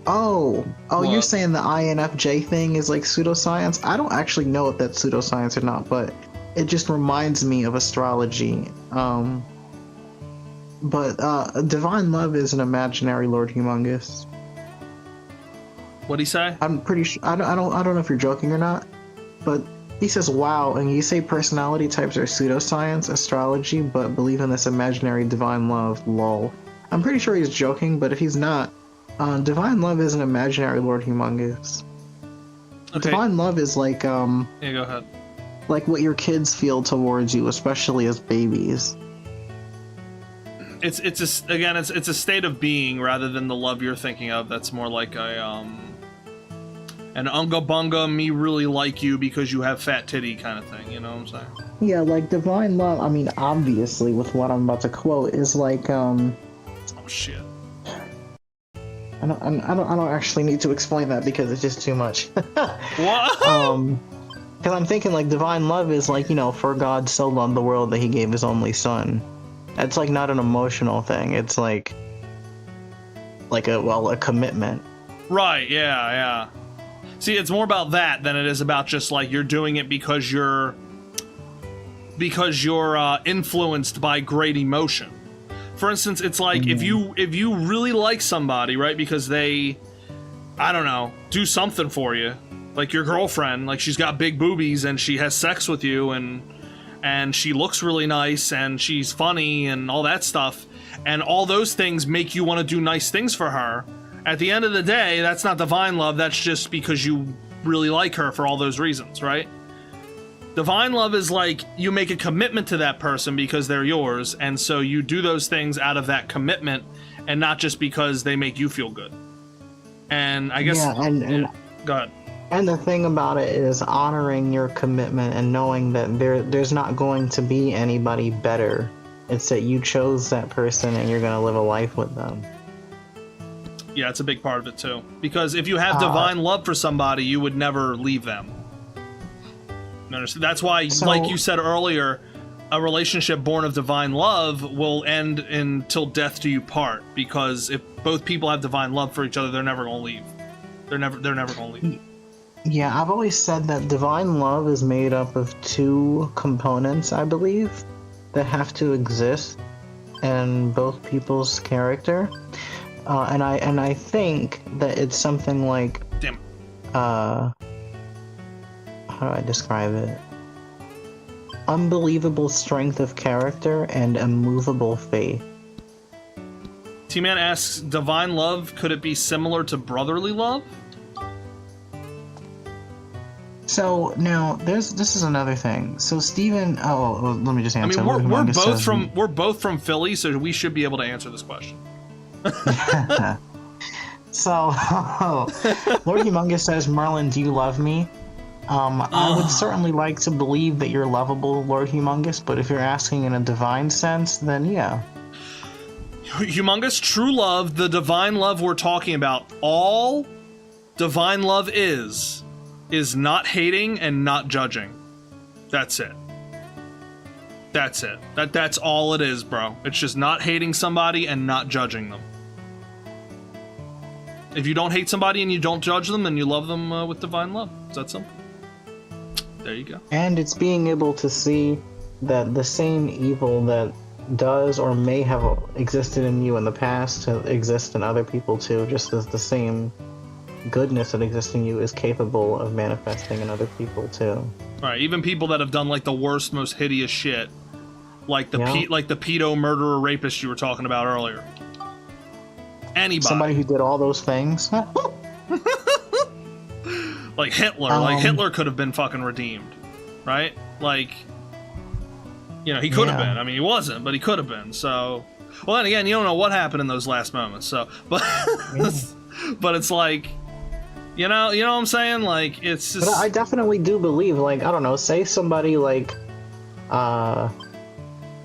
Oh, What? you're saying the INFJ thing is like pseudoscience? I don't actually know if that's pseudoscience or not, but it just reminds me of astrology. Divine Love is an imaginary Lord Humongous. What'd he say? I'm pretty sure. I don't know if you're joking or not, but he says, "Wow," and you say personality types are pseudoscience, astrology, but believe in this imaginary divine love. Lol. I'm pretty sure he's joking, but if he's not, divine love is an imaginary Lord Humongous. Okay. Divine love is like Yeah, go ahead. like what your kids feel towards you, especially as babies. It's a state of being rather than the love you're thinking of. That's more like an unga bunga, me really like you because you have fat titty kind of thing. You know what I'm saying? Yeah, like divine love. I mean, obviously, with what I'm about to quote, is like Oh shit. I don't actually need to explain that because it's just too much. What? Because I'm thinking like divine love is like, for God so loved the world that he gave his only son. It's like not an emotional thing. It's like a commitment. Right, yeah. See, it's more about that than it is about just like you're doing it because you're influenced by great emotion. For instance, it's like if you really like somebody, right, because they, I don't know, do something for you, like your girlfriend, like she's got big boobies and she has sex with you and she looks really nice and she's funny and all that stuff, and all those things make you want to do nice things for her. At the end of the day, that's not divine love, that's just because you really like her for all those reasons, right? Divine love is like you make a commitment to that person because they're yours, and so you do those things out of that commitment and not just because they make you feel good. And I guess... Yeah, and go ahead. And the thing about it is honoring your commitment and knowing that there's not going to be anybody better. It's that you chose that person and you're going to live a life with them. Yeah, it's a big part of it too. Because if you have divine love for somebody, you would never leave them. That's why, like you said earlier, a relationship born of divine love will end until death do you part. Because if both people have divine love for each other, they're never going to leave. They're never going to leave. Yeah, I've always said that divine love is made up of 2 components, I believe, that have to exist in both people's character. And I think that it's something like, Damn. How do I describe it? Unbelievable strength of character and immovable faith. T-Man asks, divine love, could it be similar to brotherly love? So now this is another thing. So Steven, let me just answer. I mean, we're both from Philly, so we should be able to answer this question. So, Lord Humongous says, Merlin, do you love me? I would certainly like to believe that you're lovable, Lord Humongous, but if you're asking in a divine sense, then yeah. Humongous, true love, the divine love we're talking about, all divine love is not hating and not judging. That's it. That's it. That's all it is, bro. It's just not hating somebody and not judging them. If you don't hate somebody and you don't judge them, then you love them with divine love. Is that simple? There you go. And it's being able to see that the same evil that does or may have existed in you in the past exists in other people too, just as the same goodness that exists in you is capable of manifesting in other people too. Right, even people that have done like the worst, most hideous shit, like the pedo murderer rapist you were talking about earlier. Anybody. Somebody who did all those things. Like Hitler. Like Hitler could have been fucking redeemed, right? Like, he could have been. I mean, he wasn't, but he could have been. So, well, then again, you don't know what happened in those last moments. So, but But it's like, you know what I'm saying? Like, it's just... But I definitely do believe, like, I don't know, say somebody, like,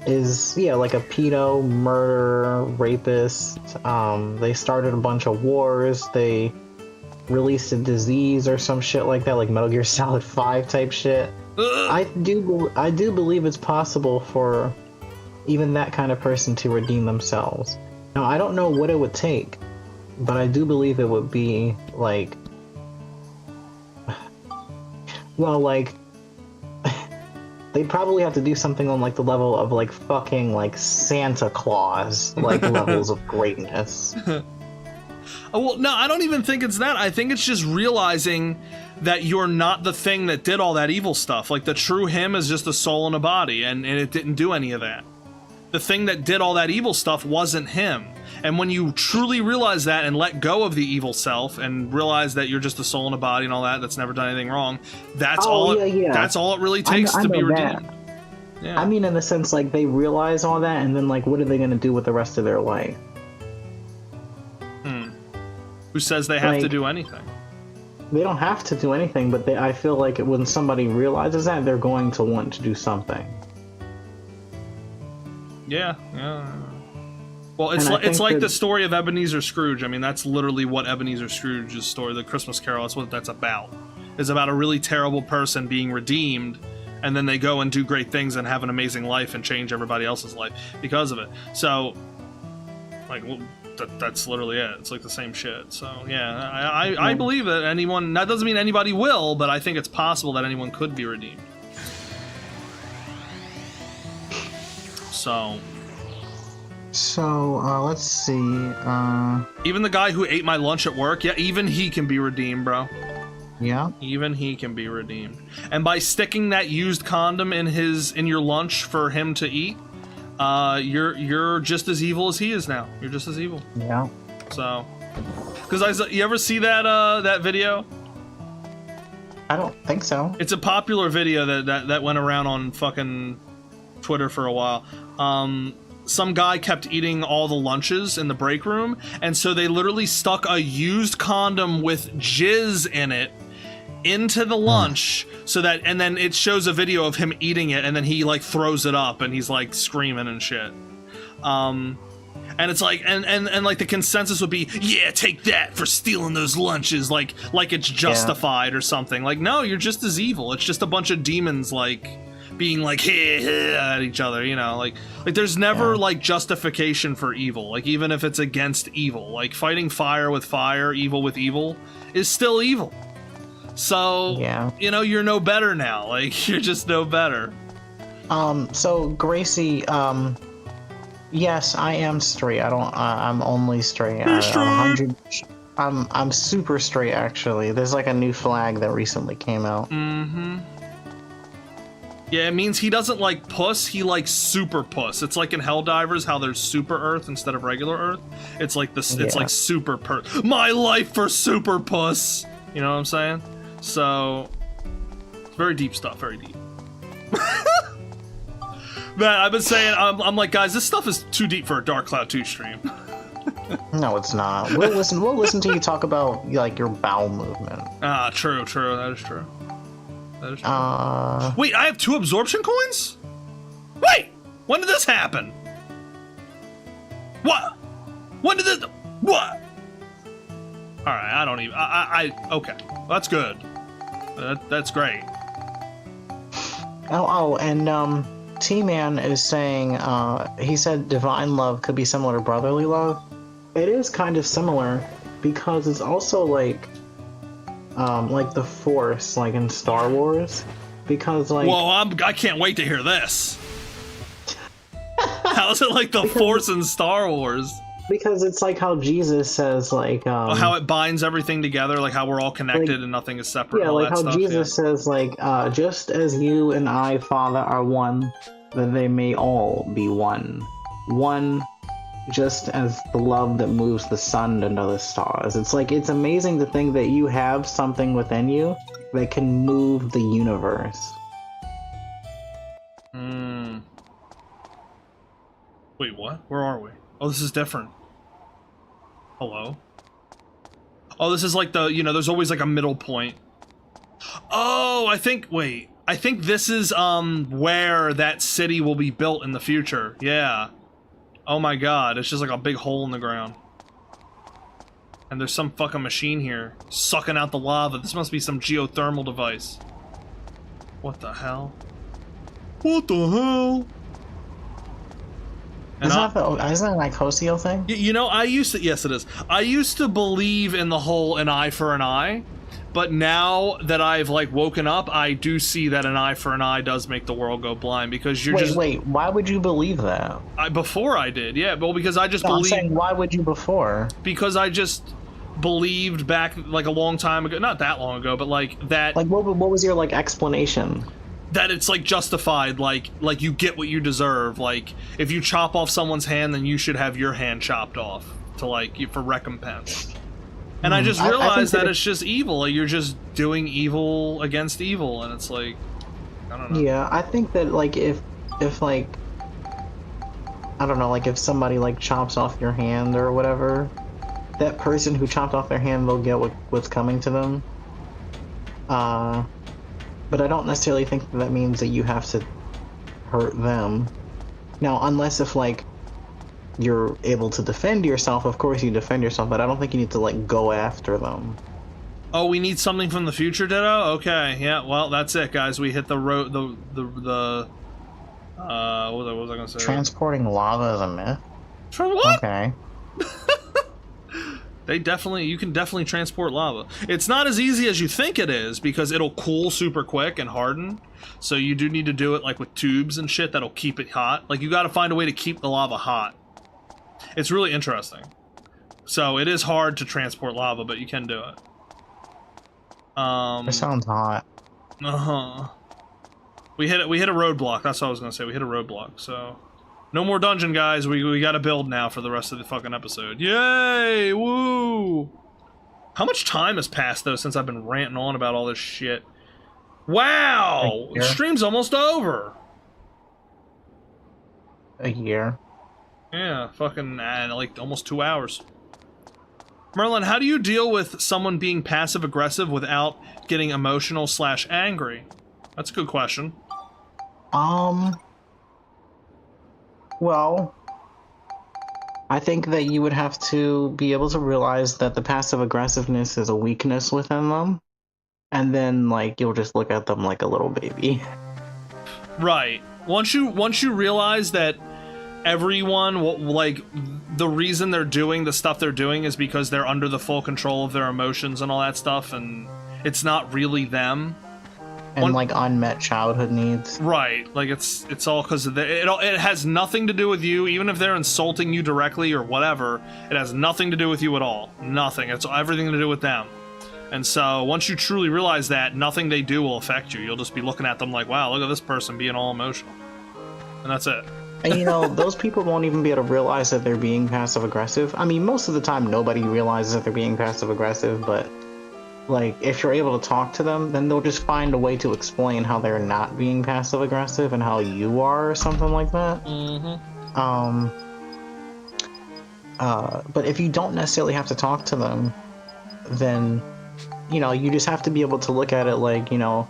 is, yeah, like a pedo, murderer, rapist, they started a bunch of wars, they released a disease or some shit like that, like Metal Gear Solid 5 type shit. I do believe it's possible for even that kind of person to redeem themselves. Now, I don't know what it would take, but I do believe it would be, like... Well, like... They'd probably have to do something on, like, the level of, like, fucking, like, Santa Claus, like, levels of greatness. Oh, well, no, I don't even think it's that. I think it's just realizing that you're not the thing that did all that evil stuff. Like, the true him is just a soul and a body, and it didn't do any of that. The thing that did all that evil stuff wasn't him. And when you truly realize that and let go of the evil self and realize that you're just a soul and a body and all that, that's never done anything wrong, that's that's all it really takes to be redeemed. Yeah. I mean, in the sense, like, they realize all that, and then, like, what are they going to do with the rest of their life? Who says they have to do anything? They don't have to do anything, but I feel like when somebody realizes that, they're going to want to do something. Yeah. Well, it's like the story of Ebenezer Scrooge. I mean, that's literally what Ebenezer Scrooge's story, the Christmas Carol, that's what that's about. It's about a really terrible person being redeemed, and then they go and do great things and have an amazing life and change everybody else's life because of it. So, like, well, that's literally it. It's like the same shit. So, yeah, I believe that anyone... That doesn't mean anybody will, but I think it's possible that anyone could be redeemed. So, let's see, even the guy who ate my lunch at work, yeah, even he can be redeemed, bro. Yeah? Even he can be redeemed. And by sticking that used condom in your lunch for him to eat, you're just as evil as he is now. You're just as evil. Yeah. So, because you ever see that that video? I don't think so. It's a popular video that went around on fucking Twitter for a while. Some guy kept eating all the lunches in the break room, and so they literally stuck a used condom with jizz in it into the lunch, so that, and then it shows a video of him eating it, and then he like throws it up and he's like screaming and shit. And it's like, and like the consensus would be, yeah, take that for stealing those lunches, like it's justified or something. Like, no, you're just as evil. It's just a bunch of demons like being like at each other, you know, like there's never like justification for evil. Like, even if it's against evil, like fighting fire with fire, evil with evil is still evil. So, you know, you're no better now. Like, you're just no better. So Gracie, yes, I am straight. I'm only straight. You're straight. I'm super straight, actually. There's like a new flag that recently came out. Mm-hmm. Yeah, it means he doesn't like puss, he likes super puss. It's like in Helldivers, how there's super Earth instead of regular Earth. It's like this. It's like super my life for super puss. You know what I'm saying? So, it's very deep stuff. Very deep. Man, I've been saying, I'm like, guys, this stuff is too deep for a Dark Cloud 2 stream. No, it's not. We'll listen to you talk about like your bowel movement. Ah, true. That is true. Wait, I have 2 absorption coins? Wait! When did this happen? What? When did this... What? Alright, I don't even... okay. That's good. That's great. And T-Man is saying, he said divine love could be similar to brotherly love. It is kind of similar, because it's also like the Force, like in Star Wars, because like... Whoa, I can't wait to hear this. How is it like the Force in Star Wars? Because it's like how Jesus says, like... how it binds everything together, like how we're all connected and nothing is separate. Yeah, like how Jesus says, like, just as you and I, Father, are one, that they may all be one. One, just as the love that moves the sun under the stars. It's like, it's amazing to think that you have something within you that can move the universe. Wait, what? Where are we? Oh, this is different. Hello? Oh, this is like the, you know, there's always like a middle point. Oh, I think this is, where that city will be built in the future. Yeah. Oh my god, it's just like a big hole in the ground. And there's some fucking machine here, sucking out the lava. This must be some geothermal device. What the hell? What the hell? Isn't that an Icosio thing? You know, yes it is. I used to believe in the whole an eye for an eye, but now that I've like woken up, I do see that an eye for an eye does make the world go blind, because you're Wait, why would you believe that? Before I did, yeah, well, because I just believed. I'm saying, why would you before? Because I just believed back like a long time ago, not that long ago, but like that. Like, what was your like explanation? That it's like justified, like you get what you deserve. Like if you chop off someone's hand, then you should have your hand chopped off to like for recompense. And I just realized that it's just evil. Like, you're just doing evil against evil, and it's like, I don't know. Yeah, I think that like if like, I don't know, like if somebody like chops off your hand or whatever, that person who chopped off their hand will get what's coming to them. But I don't necessarily think that means that you have to hurt them. Now, unless if, like, you're able to defend yourself, of course you defend yourself, but I don't think you need to, like, go after them. Oh, we need something from the future, Ditto? Okay, yeah, well, that's it, guys. We hit the road, what was I gonna say? Transporting lava is a myth? For what? Okay. You can definitely transport lava. It's not as easy as you think it is, because it'll cool super quick and harden. So you do need to do it like with tubes and shit that'll keep it hot. Like, you gotta find a way to keep the lava hot. It's really interesting. So it is hard to transport lava, but you can do it. It sounds hot. Uh-huh. We hit a roadblock, that's what I was gonna say. We hit a roadblock, so... No more dungeon, guys. We gotta build now for the rest of the fucking episode. Yay! Woo! How much time has passed, though, since I've been ranting on about all this shit? Wow! The stream's almost over! A year. Yeah, fucking, like, almost 2 hours. Merlin, how do you deal with someone being passive-aggressive without getting emotional/angry? That's a good question. Well, I think that you would have to be able to realize that the passive aggressiveness is a weakness within them, and then like you'll just look at them like a little baby. Right. Once you realize that everyone, like, the reason they're doing the stuff they're doing is because they're under the full control of their emotions and all that stuff, and it's not really them. And like unmet childhood needs. Right, like it's all because of it has nothing to do with you, even if they're insulting you directly or whatever, it has nothing to do with you at all. Nothing. It's everything to do with them. And so once you truly realize that, nothing they do will affect you. You'll just be looking at them like, wow, look at this person being all emotional. And that's it. And you know, those people won't even be able to realize that they're being passive aggressive. I mean, most of the time nobody realizes that they're being passive aggressive, but like, if you're able to talk to them, then they'll just find a way to explain how they're not being passive-aggressive and how you are, or something like that. But if you don't necessarily have to talk to them, then, you know, you just have to be able to look at it like, you know,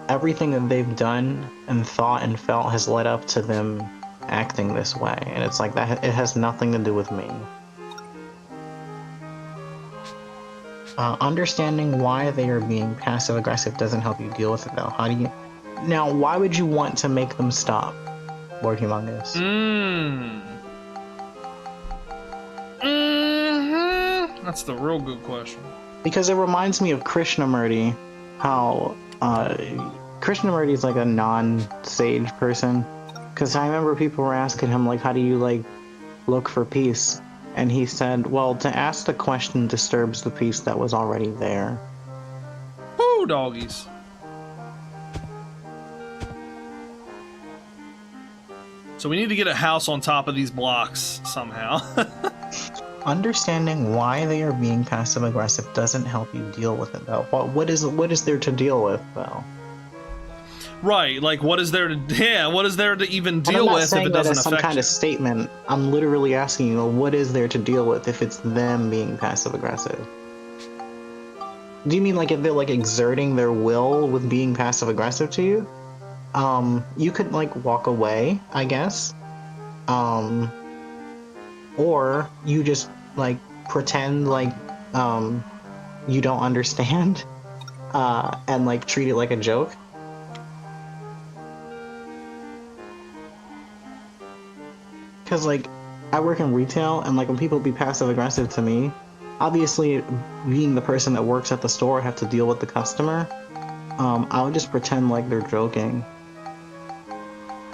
everything that they've done and thought and felt has led up to them acting this way. And it's like, that it has nothing to do with me. Understanding why they are being passive-aggressive doesn't help you deal with it, though. How do you... Now, why would you want to make them stop, Lord Humongous? That's the real good question. Because it reminds me of Krishnamurti, how Krishnamurti is like a non-sage person. Because I remember people were asking him, like, how do you, like, look for peace? And he said, well, to ask the question disturbs the peace that was already there. Woo, doggies. So we need to get a house on top of these blocks somehow. Understanding why they are being passive-aggressive doesn't help you deal with it, though. What is there to deal with, though? Right, like what is there to what is there to even And deal I'm not with if saying it that doesn't as some affect kind you? of statement. I'm literally asking you, what is there to deal with if it's them being passive aggressive? Do you mean like if they're like exerting their will with being passive aggressive to you? You could like walk away, I guess. Or you just like pretend like you don't understand and like treat it like a joke. Because like I work in retail, and like when people be passive aggressive to me, obviously being the person that works at the store, I have to deal with the customer. I'll just pretend like they're joking,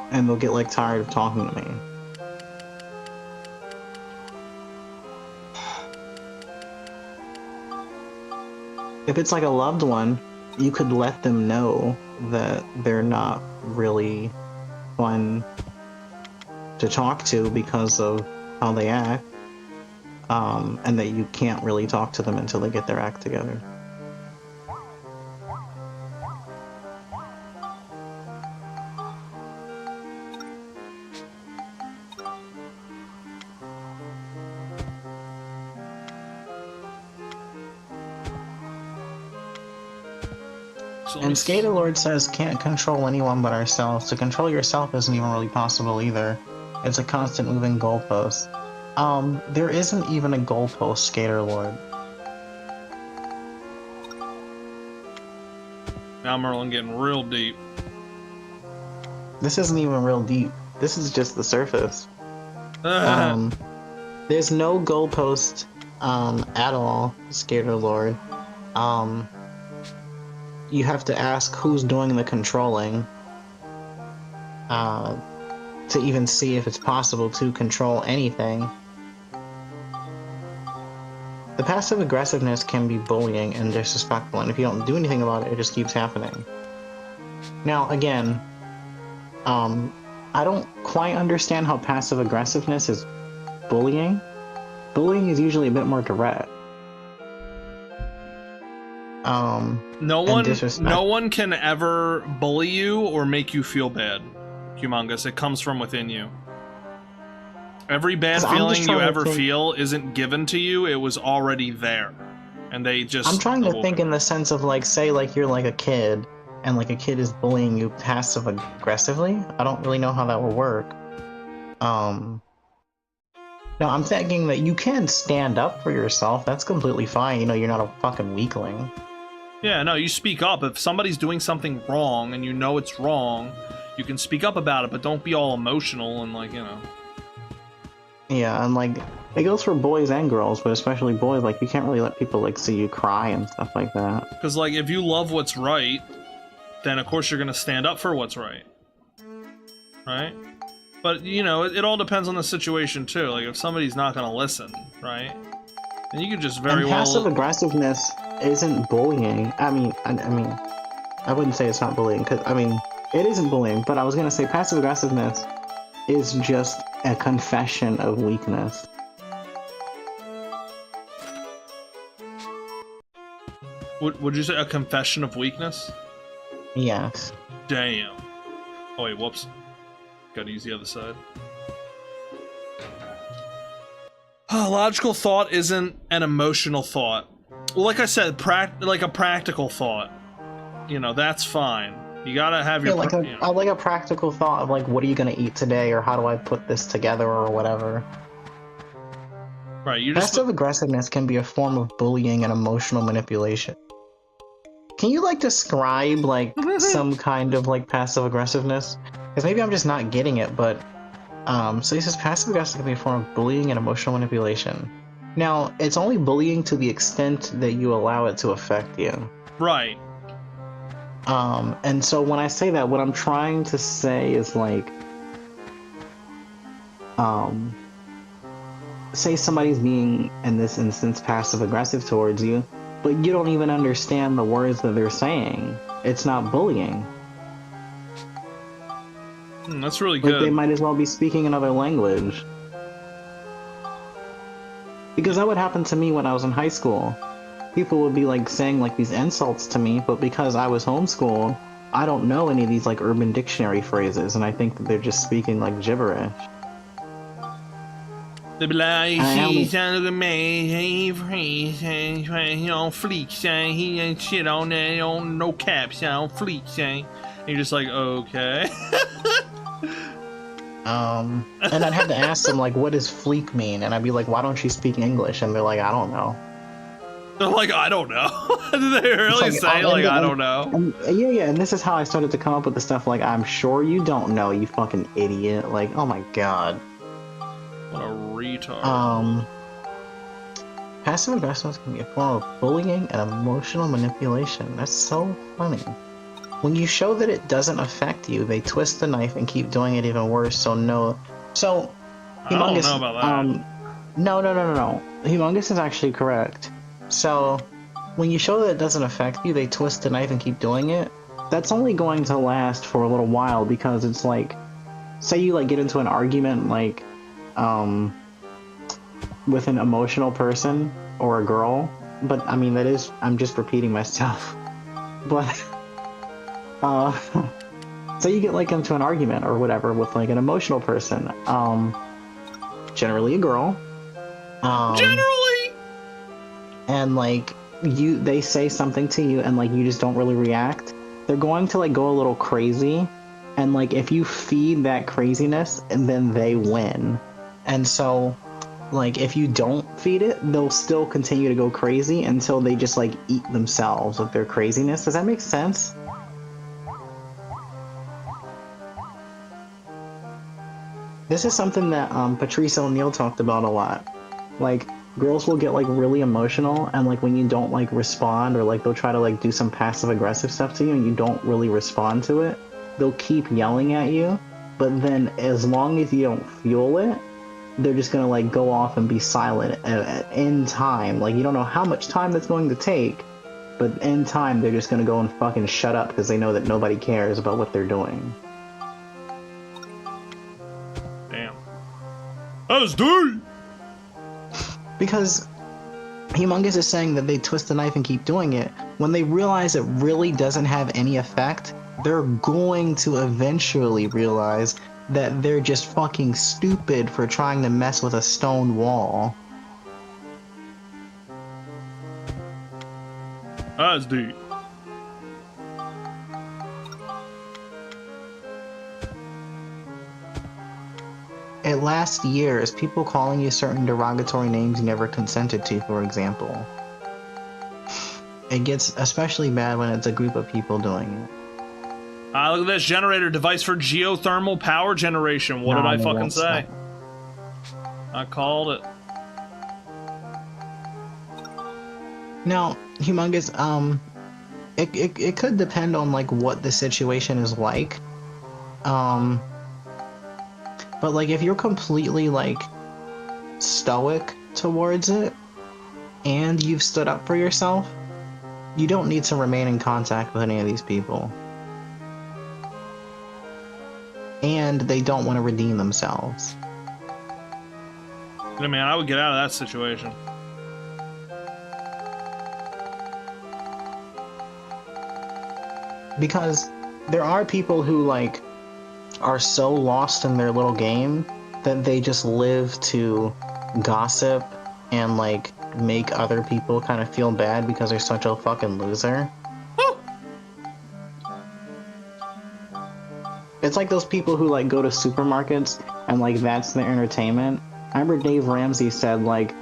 and they'll get like tired of talking to me. If it's like a loved one, you could let them know that they're not really fun to talk to because of how they act, and that you can't really talk to them until they get their act together. So And Skater Lord says, can't control anyone but ourselves. To control yourself isn't even really possible either. It's a constant moving goalpost. There isn't even a goalpost, Skater Lord. now Merlin getting real deep. This isn't even real deep. This is just the surface. There's no goalpost at all, Skater Lord. You have to ask who's doing the controlling to even see if it's possible to control anything. The passive aggressiveness can be bullying and disrespectful, and if you don't do anything about it, it just keeps happening. Now, again, I don't quite understand how passive aggressiveness is bullying. Bullying is usually a bit more direct. No one can ever bully you or make you feel bad, Humongous. It comes from within you. Every bad feeling you ever feel isn't given to you, it was already there. And they just... I'm trying to think in the sense of, like, say, like, you're like a kid, and like a kid is bullying you passive aggressively. I don't really know how that will work. No, I'm thinking that you can stand up for yourself. That's completely fine. You know, you're not a fucking weakling. Yeah, no, you speak up. If somebody's doing something wrong and you know it's wrong, you can speak up about it, but don't be all emotional and, like, you know. Yeah, and like, it goes for boys and girls, but especially boys. Like, you can't really let people, like, see you cry and stuff like that. Because, like, if you love what's right, then of course you're gonna stand up for what's right. Right? But, you know, it all depends on the situation, too. Like, if somebody's not gonna listen, right? Then you could just very well... passive aggressiveness isn't bullying. I mean, I wouldn't say it's not bullying, because, I mean, it isn't bullying, but I was gonna say passive aggressiveness is just a confession of weakness. Would you say a confession of weakness? Yes. Damn. Oh wait, whoops. Gotta use the other side. Logical thought isn't an emotional thought. Well, like I said, like a practical thought. You know, that's fine. You gotta have your... Yeah, like a practical thought of, like, what are you gonna eat today, or how do I put this together, or whatever. Right, you just... Passive aggressiveness can be a form of bullying and emotional manipulation. Can you, like, describe, like, some kind of, like, passive aggressiveness? Because maybe I'm just not getting it, but... So he says passive aggressive can be a form of bullying and emotional manipulation. Now, it's only bullying to the extent that you allow it to affect you. Right. And so when I say that, what I'm trying to say is, like... say somebody's being, in this instance, passive aggressive towards you, but you don't even understand the words that they're saying. It's not bullying. That's really good. Like, they might as well be speaking another language. Because that would happen to me when I was in high school. People would be, like, saying, like, these insults to me, but because I was homeschooled, I don't know any of these like Urban Dictionary phrases, and I think that they're just speaking like gibberish. They be like, I only- he's on the man, he on fleek, say he ain't shit on that, on no caps, on fleek, say. And you're just like, okay. And I'd have to ask them like, what does fleek mean? And I'd be like, why don't you speak English? And they're like, I don't know. They're like, I don't know. Did they really It's say, like, I don't know? Yeah, and this is how I started to come up with the stuff like, I'm sure you don't know, you fucking idiot. Like, oh my god. What a retard. Passive aggressiveness can be a form of bullying and emotional manipulation. That's so funny. When you show that it doesn't affect you, they twist the knife and keep doing it even worse, so no. So, Humongous, I don't know about that. No. Humongous is actually correct. So, when you show that it doesn't affect you, they twist the knife and keep doing it. That's only going to last for a little while, because it's like, say you like get into an argument like, with an emotional person or a girl, but I mean I'm just repeating myself. But so you get like into an argument or whatever with like an emotional person, generally a girl, Generally! and like they say something to you and like you just don't really react. They're going to like go a little crazy, and like if you feed that craziness, and then they win. And so like if you don't feed it, they'll still continue to go crazy until they just like eat themselves with their craziness. Does that make sense? This is something that Patrice O'Neal talked about a lot. Like, girls will get like really emotional, and like when you don't like respond, or like they'll try to like do some passive aggressive stuff to you and you don't really respond to it, they'll keep yelling at you, but then as long as you don't fuel it, they're just gonna like go off and be silent in time. Like, you don't know how much time that's going to take, but in time they're just gonna go and fucking shut up because they know that nobody cares about what they're doing. Damn. That was deep! Because Humongous is saying that they twist the knife and keep doing it. When they realize it really doesn't have any effect, they're going to eventually realize that they're just fucking stupid for trying to mess with a stone wall. That's deep. It lasts years, people calling you certain derogatory names you never consented to, for example. It gets especially bad when it's a group of people doing it. Look at this generator device for geothermal power generation. What did I fucking say? I called it. Now, Humongous, it could depend on like what the situation is like. But like if you're completely like stoic towards it and you've stood up for yourself, you don't need to remain in contact with any of these people. And they don't want to redeem themselves. I mean, I would get out of that situation. Because there are people who like are so lost in their little game that they just live to gossip and like make other people kind of feel bad because they're such a fucking loser. It's like those people who like go to supermarkets and like that's their entertainment. I remember Dave Ramsey said like,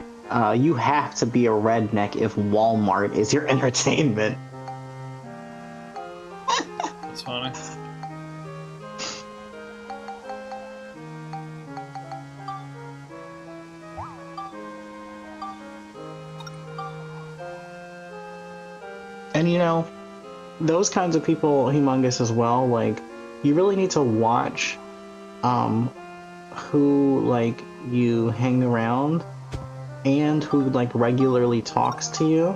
you have to be a redneck if Walmart is your entertainment. That's funny. And you know, those kinds of people, Humongous as well, like, you really need to watch who like you hang around and who like regularly talks to you,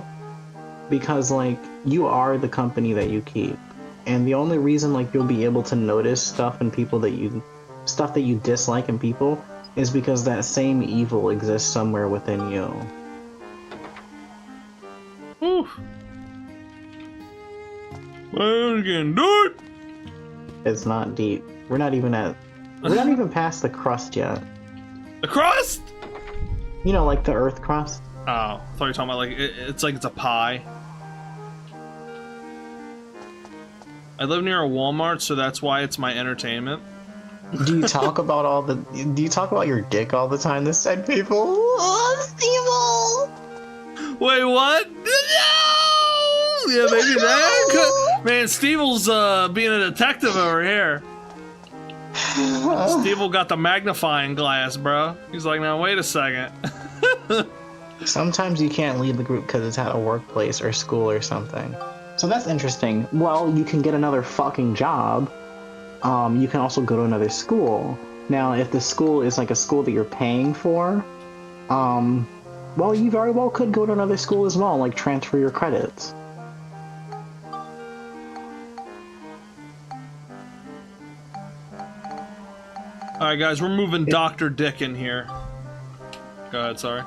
because like you are the company that you keep, and the only reason like you'll be able to notice stuff in people that you dislike in people is because that same evil exists somewhere within you. Whew. We can do it. It's not deep. We're not even past the crust yet. The crust? You know, like the Earth crust. Oh, I thought you were talking about like it's like it's a pie. I live near a Walmart, so that's why it's my entertainment. Do you talk about do you talk about your dick all the time? This said people. Oh, Stevyl! Wait, what? No! Yeah, maybe that. Man, Stevyl's being a detective over here. Stevyl got the magnifying glass, bro. He's like, now wait a second. Sometimes you can't leave the group because it's at a workplace or school or something. So that's interesting. Well, you can get another fucking job. You can also go to another school. Now, if the school is like a school that you're paying for, well, you very well could go to another school as well, like transfer your credits. Alright, guys, we're moving Dr. Dick in here. Go ahead, sorry.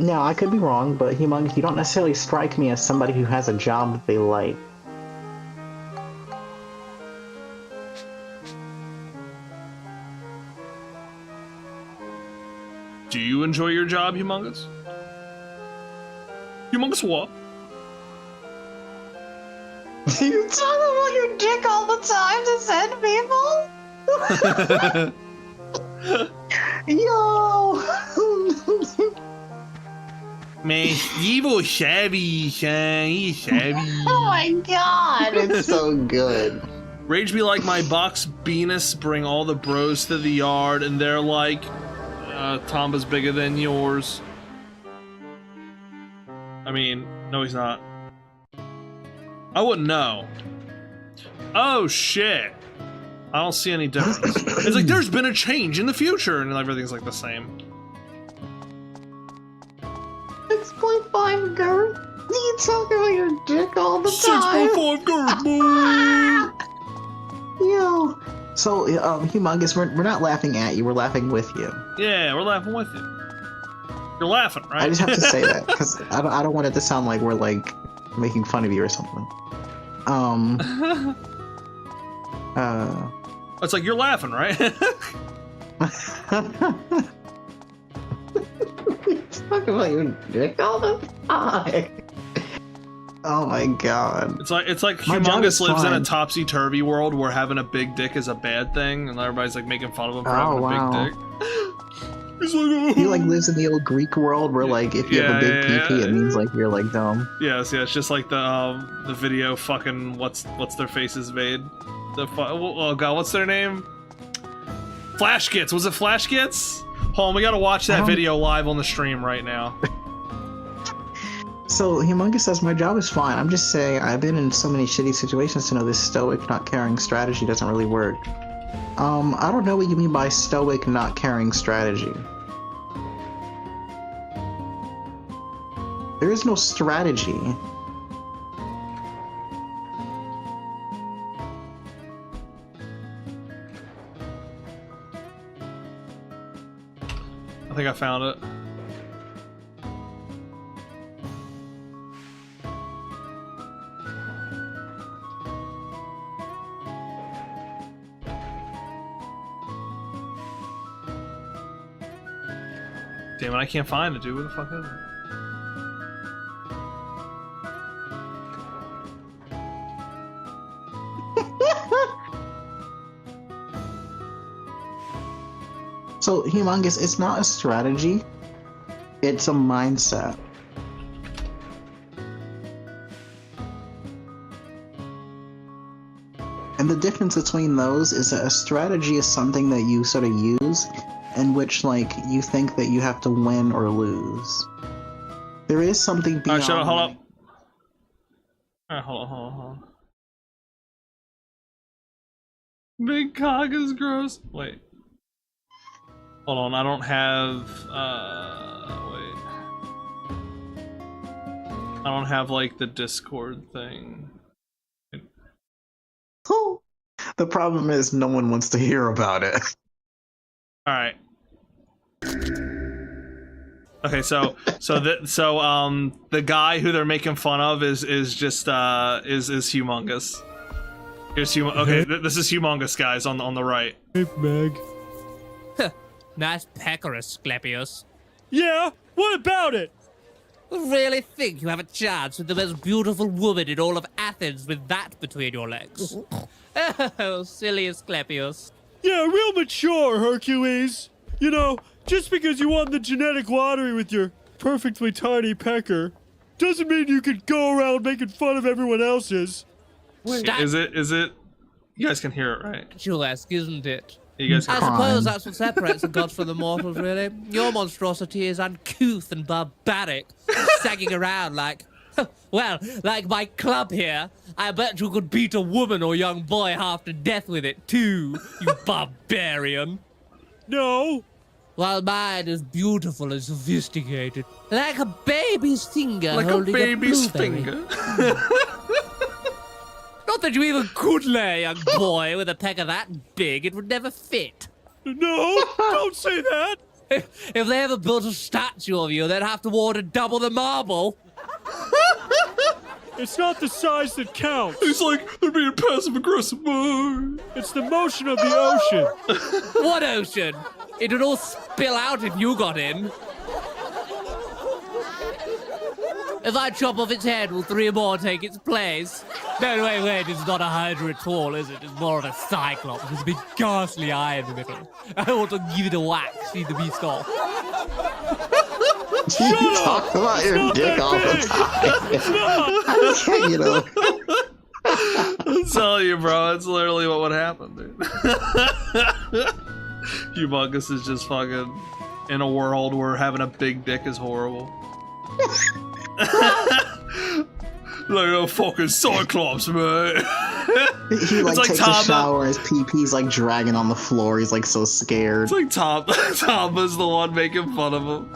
Now, I could be wrong, but Humongous, you don't necessarily strike me as somebody who has a job that they like. Do you enjoy your job, Humongous? Humongous what? You talk about your dick all the time to send people? Yo! Man, Stevyl shabby, son. He's shabby. Oh my god, it's so good. Rage be like my box Venus, bring all the bros to the yard, and they're like, Tomba's bigger than yours. I mean, no he's not. I wouldn't know. Oh shit. I don't see any difference. It's like there's been a change in the future, and everything's like the same. 6.5 girth? You talk about your dick all the time. 6.5 girth, boy. Yo. So, Humongous, we're not laughing at you, we're laughing with you. Yeah, we're laughing with you. You're laughing, right? I just have to say that, because I don't want it to sound like we're, like, making fun of you or something. It's like, you're laughing, right? Talk about your dick all the time. Oh my god. It's like My job Humongous is lives in a fine. topsy-turvy world where having a big dick is a bad thing, and everybody's like making fun of him for having a big dick. He's like, oh. He like lives in the old Greek world where like if you have a big PP it means like you're like dumb. Yes, it's just like the video fucking what's their faces made. Oh god, what's their name? Flash Gits. Was it Flash Gits? Hold on, we gotta watch that video live on the stream right now. So Humongous says my job is fine. I'm just saying I've been in so many shitty situations to know this stoic not caring strategy doesn't really work. I don't know what you mean by stoic not caring strategy. There is no strategy. I think I found it. Damn it, I can't find it, dude. Where the fuck is it? So, Humongous, it's not a strategy, it's a mindset. And the difference between those is that a strategy is something that you sort of use in which, like, you think that you have to win or lose. There is something beyond... Alright, hold up. Alright, hold on. Big cock is gross. Wait. Hold on, I don't have, wait. I don't have, like, the Discord thing. The problem is no one wants to hear about it. Alright. Okay, so the guy who they're making fun of is humongous. Here's okay, this is humongous, guys, on the right. Hey, Meg. Nice pecker, Asclepius. Yeah, what about it? Really think you have a chance with the most beautiful woman in all of Athens with that between your legs? Oh, silly Asclepius. Yeah, real mature, Hercules. You know, just because you won the genetic lottery with your perfectly tiny pecker doesn't mean you can go around making fun of everyone else's. Stop. Is it? You guys can hear it, right? Picturesque, isn't it? You guys I can suppose that's what separates the gods from the mortals, really. Your monstrosity is uncouth and barbaric, sagging around like, well, like my club here. I bet you could beat a woman or young boy half to death with it, too, you barbarian. No. While mine is beautiful and sophisticated, like a baby's finger like a holding baby's blueberry. finger. Not that you even could lay, young boy, with a pecker that big. It would never fit. No, don't say that. If they ever built a statue of you, they'd have to order double the marble. It's not the size that counts. He's like, they're being passive-aggressive. It's the motion of the ocean. What ocean? It would all spill out if you got in. If I chop off its head, will 3 more take its place? No, wait, it's not a hydra at all, is it? It's more of a cyclops with a big ghastly eye in the middle. I want to give it a whack, see the beast off. You talk about your dick all the time. You know. I'm telling you, bro, it's literally what would happen, dude. Humongous is just fucking in a world where having a big dick is horrible. Like a fucking cyclops, man. He like, like takes a shower, his pee-pee's like dragging on the floor, he's like so scared. It's like Tomba's the one making fun of him.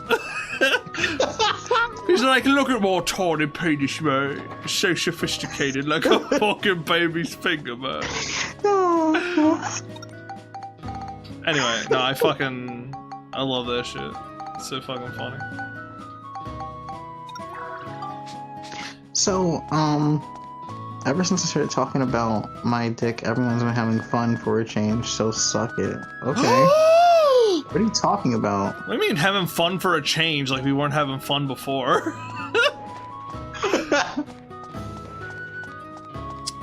He's like, look at my tiny penis, man. It's so sophisticated, like a fucking baby's finger, man. Anyway, no, I love that shit. It's so fucking funny. So, ever since I started talking about my dick, everyone's been having fun for a change, so suck it. Okay. What are you talking about? What do you mean having fun for a change? Like we weren't having fun before?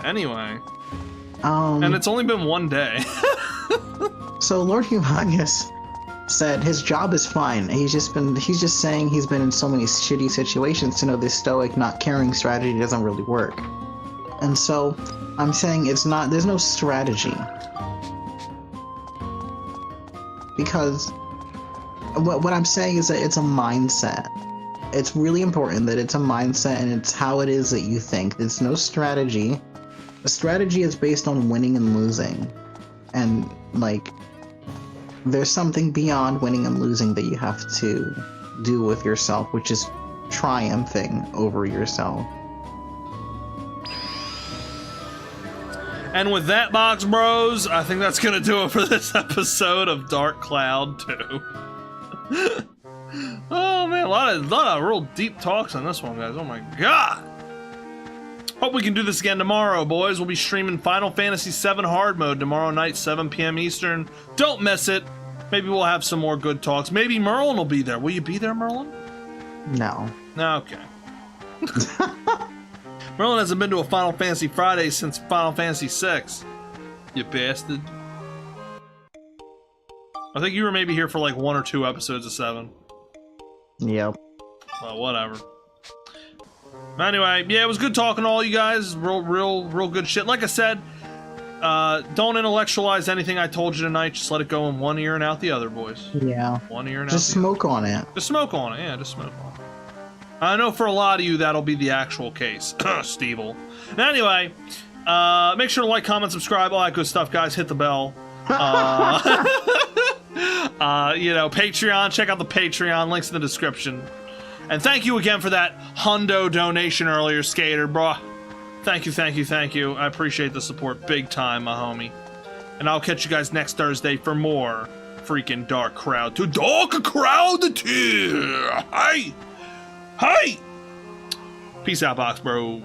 Anyway. And it's only been 1 day. So Lord Humongous said his job is fine. He's just saying he's been in so many shitty situations to know this stoic, not caring strategy doesn't really work. And so I'm saying there's no strategy. Because what I'm saying is that it's a mindset. It's really important that it's a mindset and it's how it is that you think. There's no strategy. The strategy is based on winning and losing. And, like, there's something beyond winning and losing that you have to do with yourself, which is triumphing over yourself. And with that, Box Bros, I think that's gonna do it for this episode of Dark Cloud 2. Oh man, a lot of real deep talks on this one, guys. Oh my god! Hope we can do this again tomorrow, boys. We'll be streaming Final Fantasy VII Hard Mode tomorrow night, 7 p.m. Eastern. Don't miss it. Maybe we'll have some more good talks. Maybe Merlin will be there. Will you be there, Merlin? No. Okay. Merlin hasn't been to a Final Fantasy Friday since Final Fantasy VI. You bastard. I think you were maybe here for like 1 or 2 episodes of 7. Yep. Well, whatever. Anyway, yeah, it was good talking to all you guys. Real good shit. Like I said, don't intellectualize anything I told you tonight. Just let it go in one ear and out the other, boys. Yeah. One ear and just out the smoke on it. Just smoke on it. Yeah, just smoke on it. I know for a lot of you that'll be the actual case. Stevyl. Anyway, make sure to like, comment, subscribe, all that good stuff, guys. Hit the bell. You know, Patreon. Check out the Patreon. Links in the description. And thank you again for that hundo donation earlier, Skater, bruh. Thank you. I appreciate the support big time, my homie. And I'll catch you guys next Thursday for more freaking dark crowd to dark crowd tier. Hey, hey. Peace out, box bro.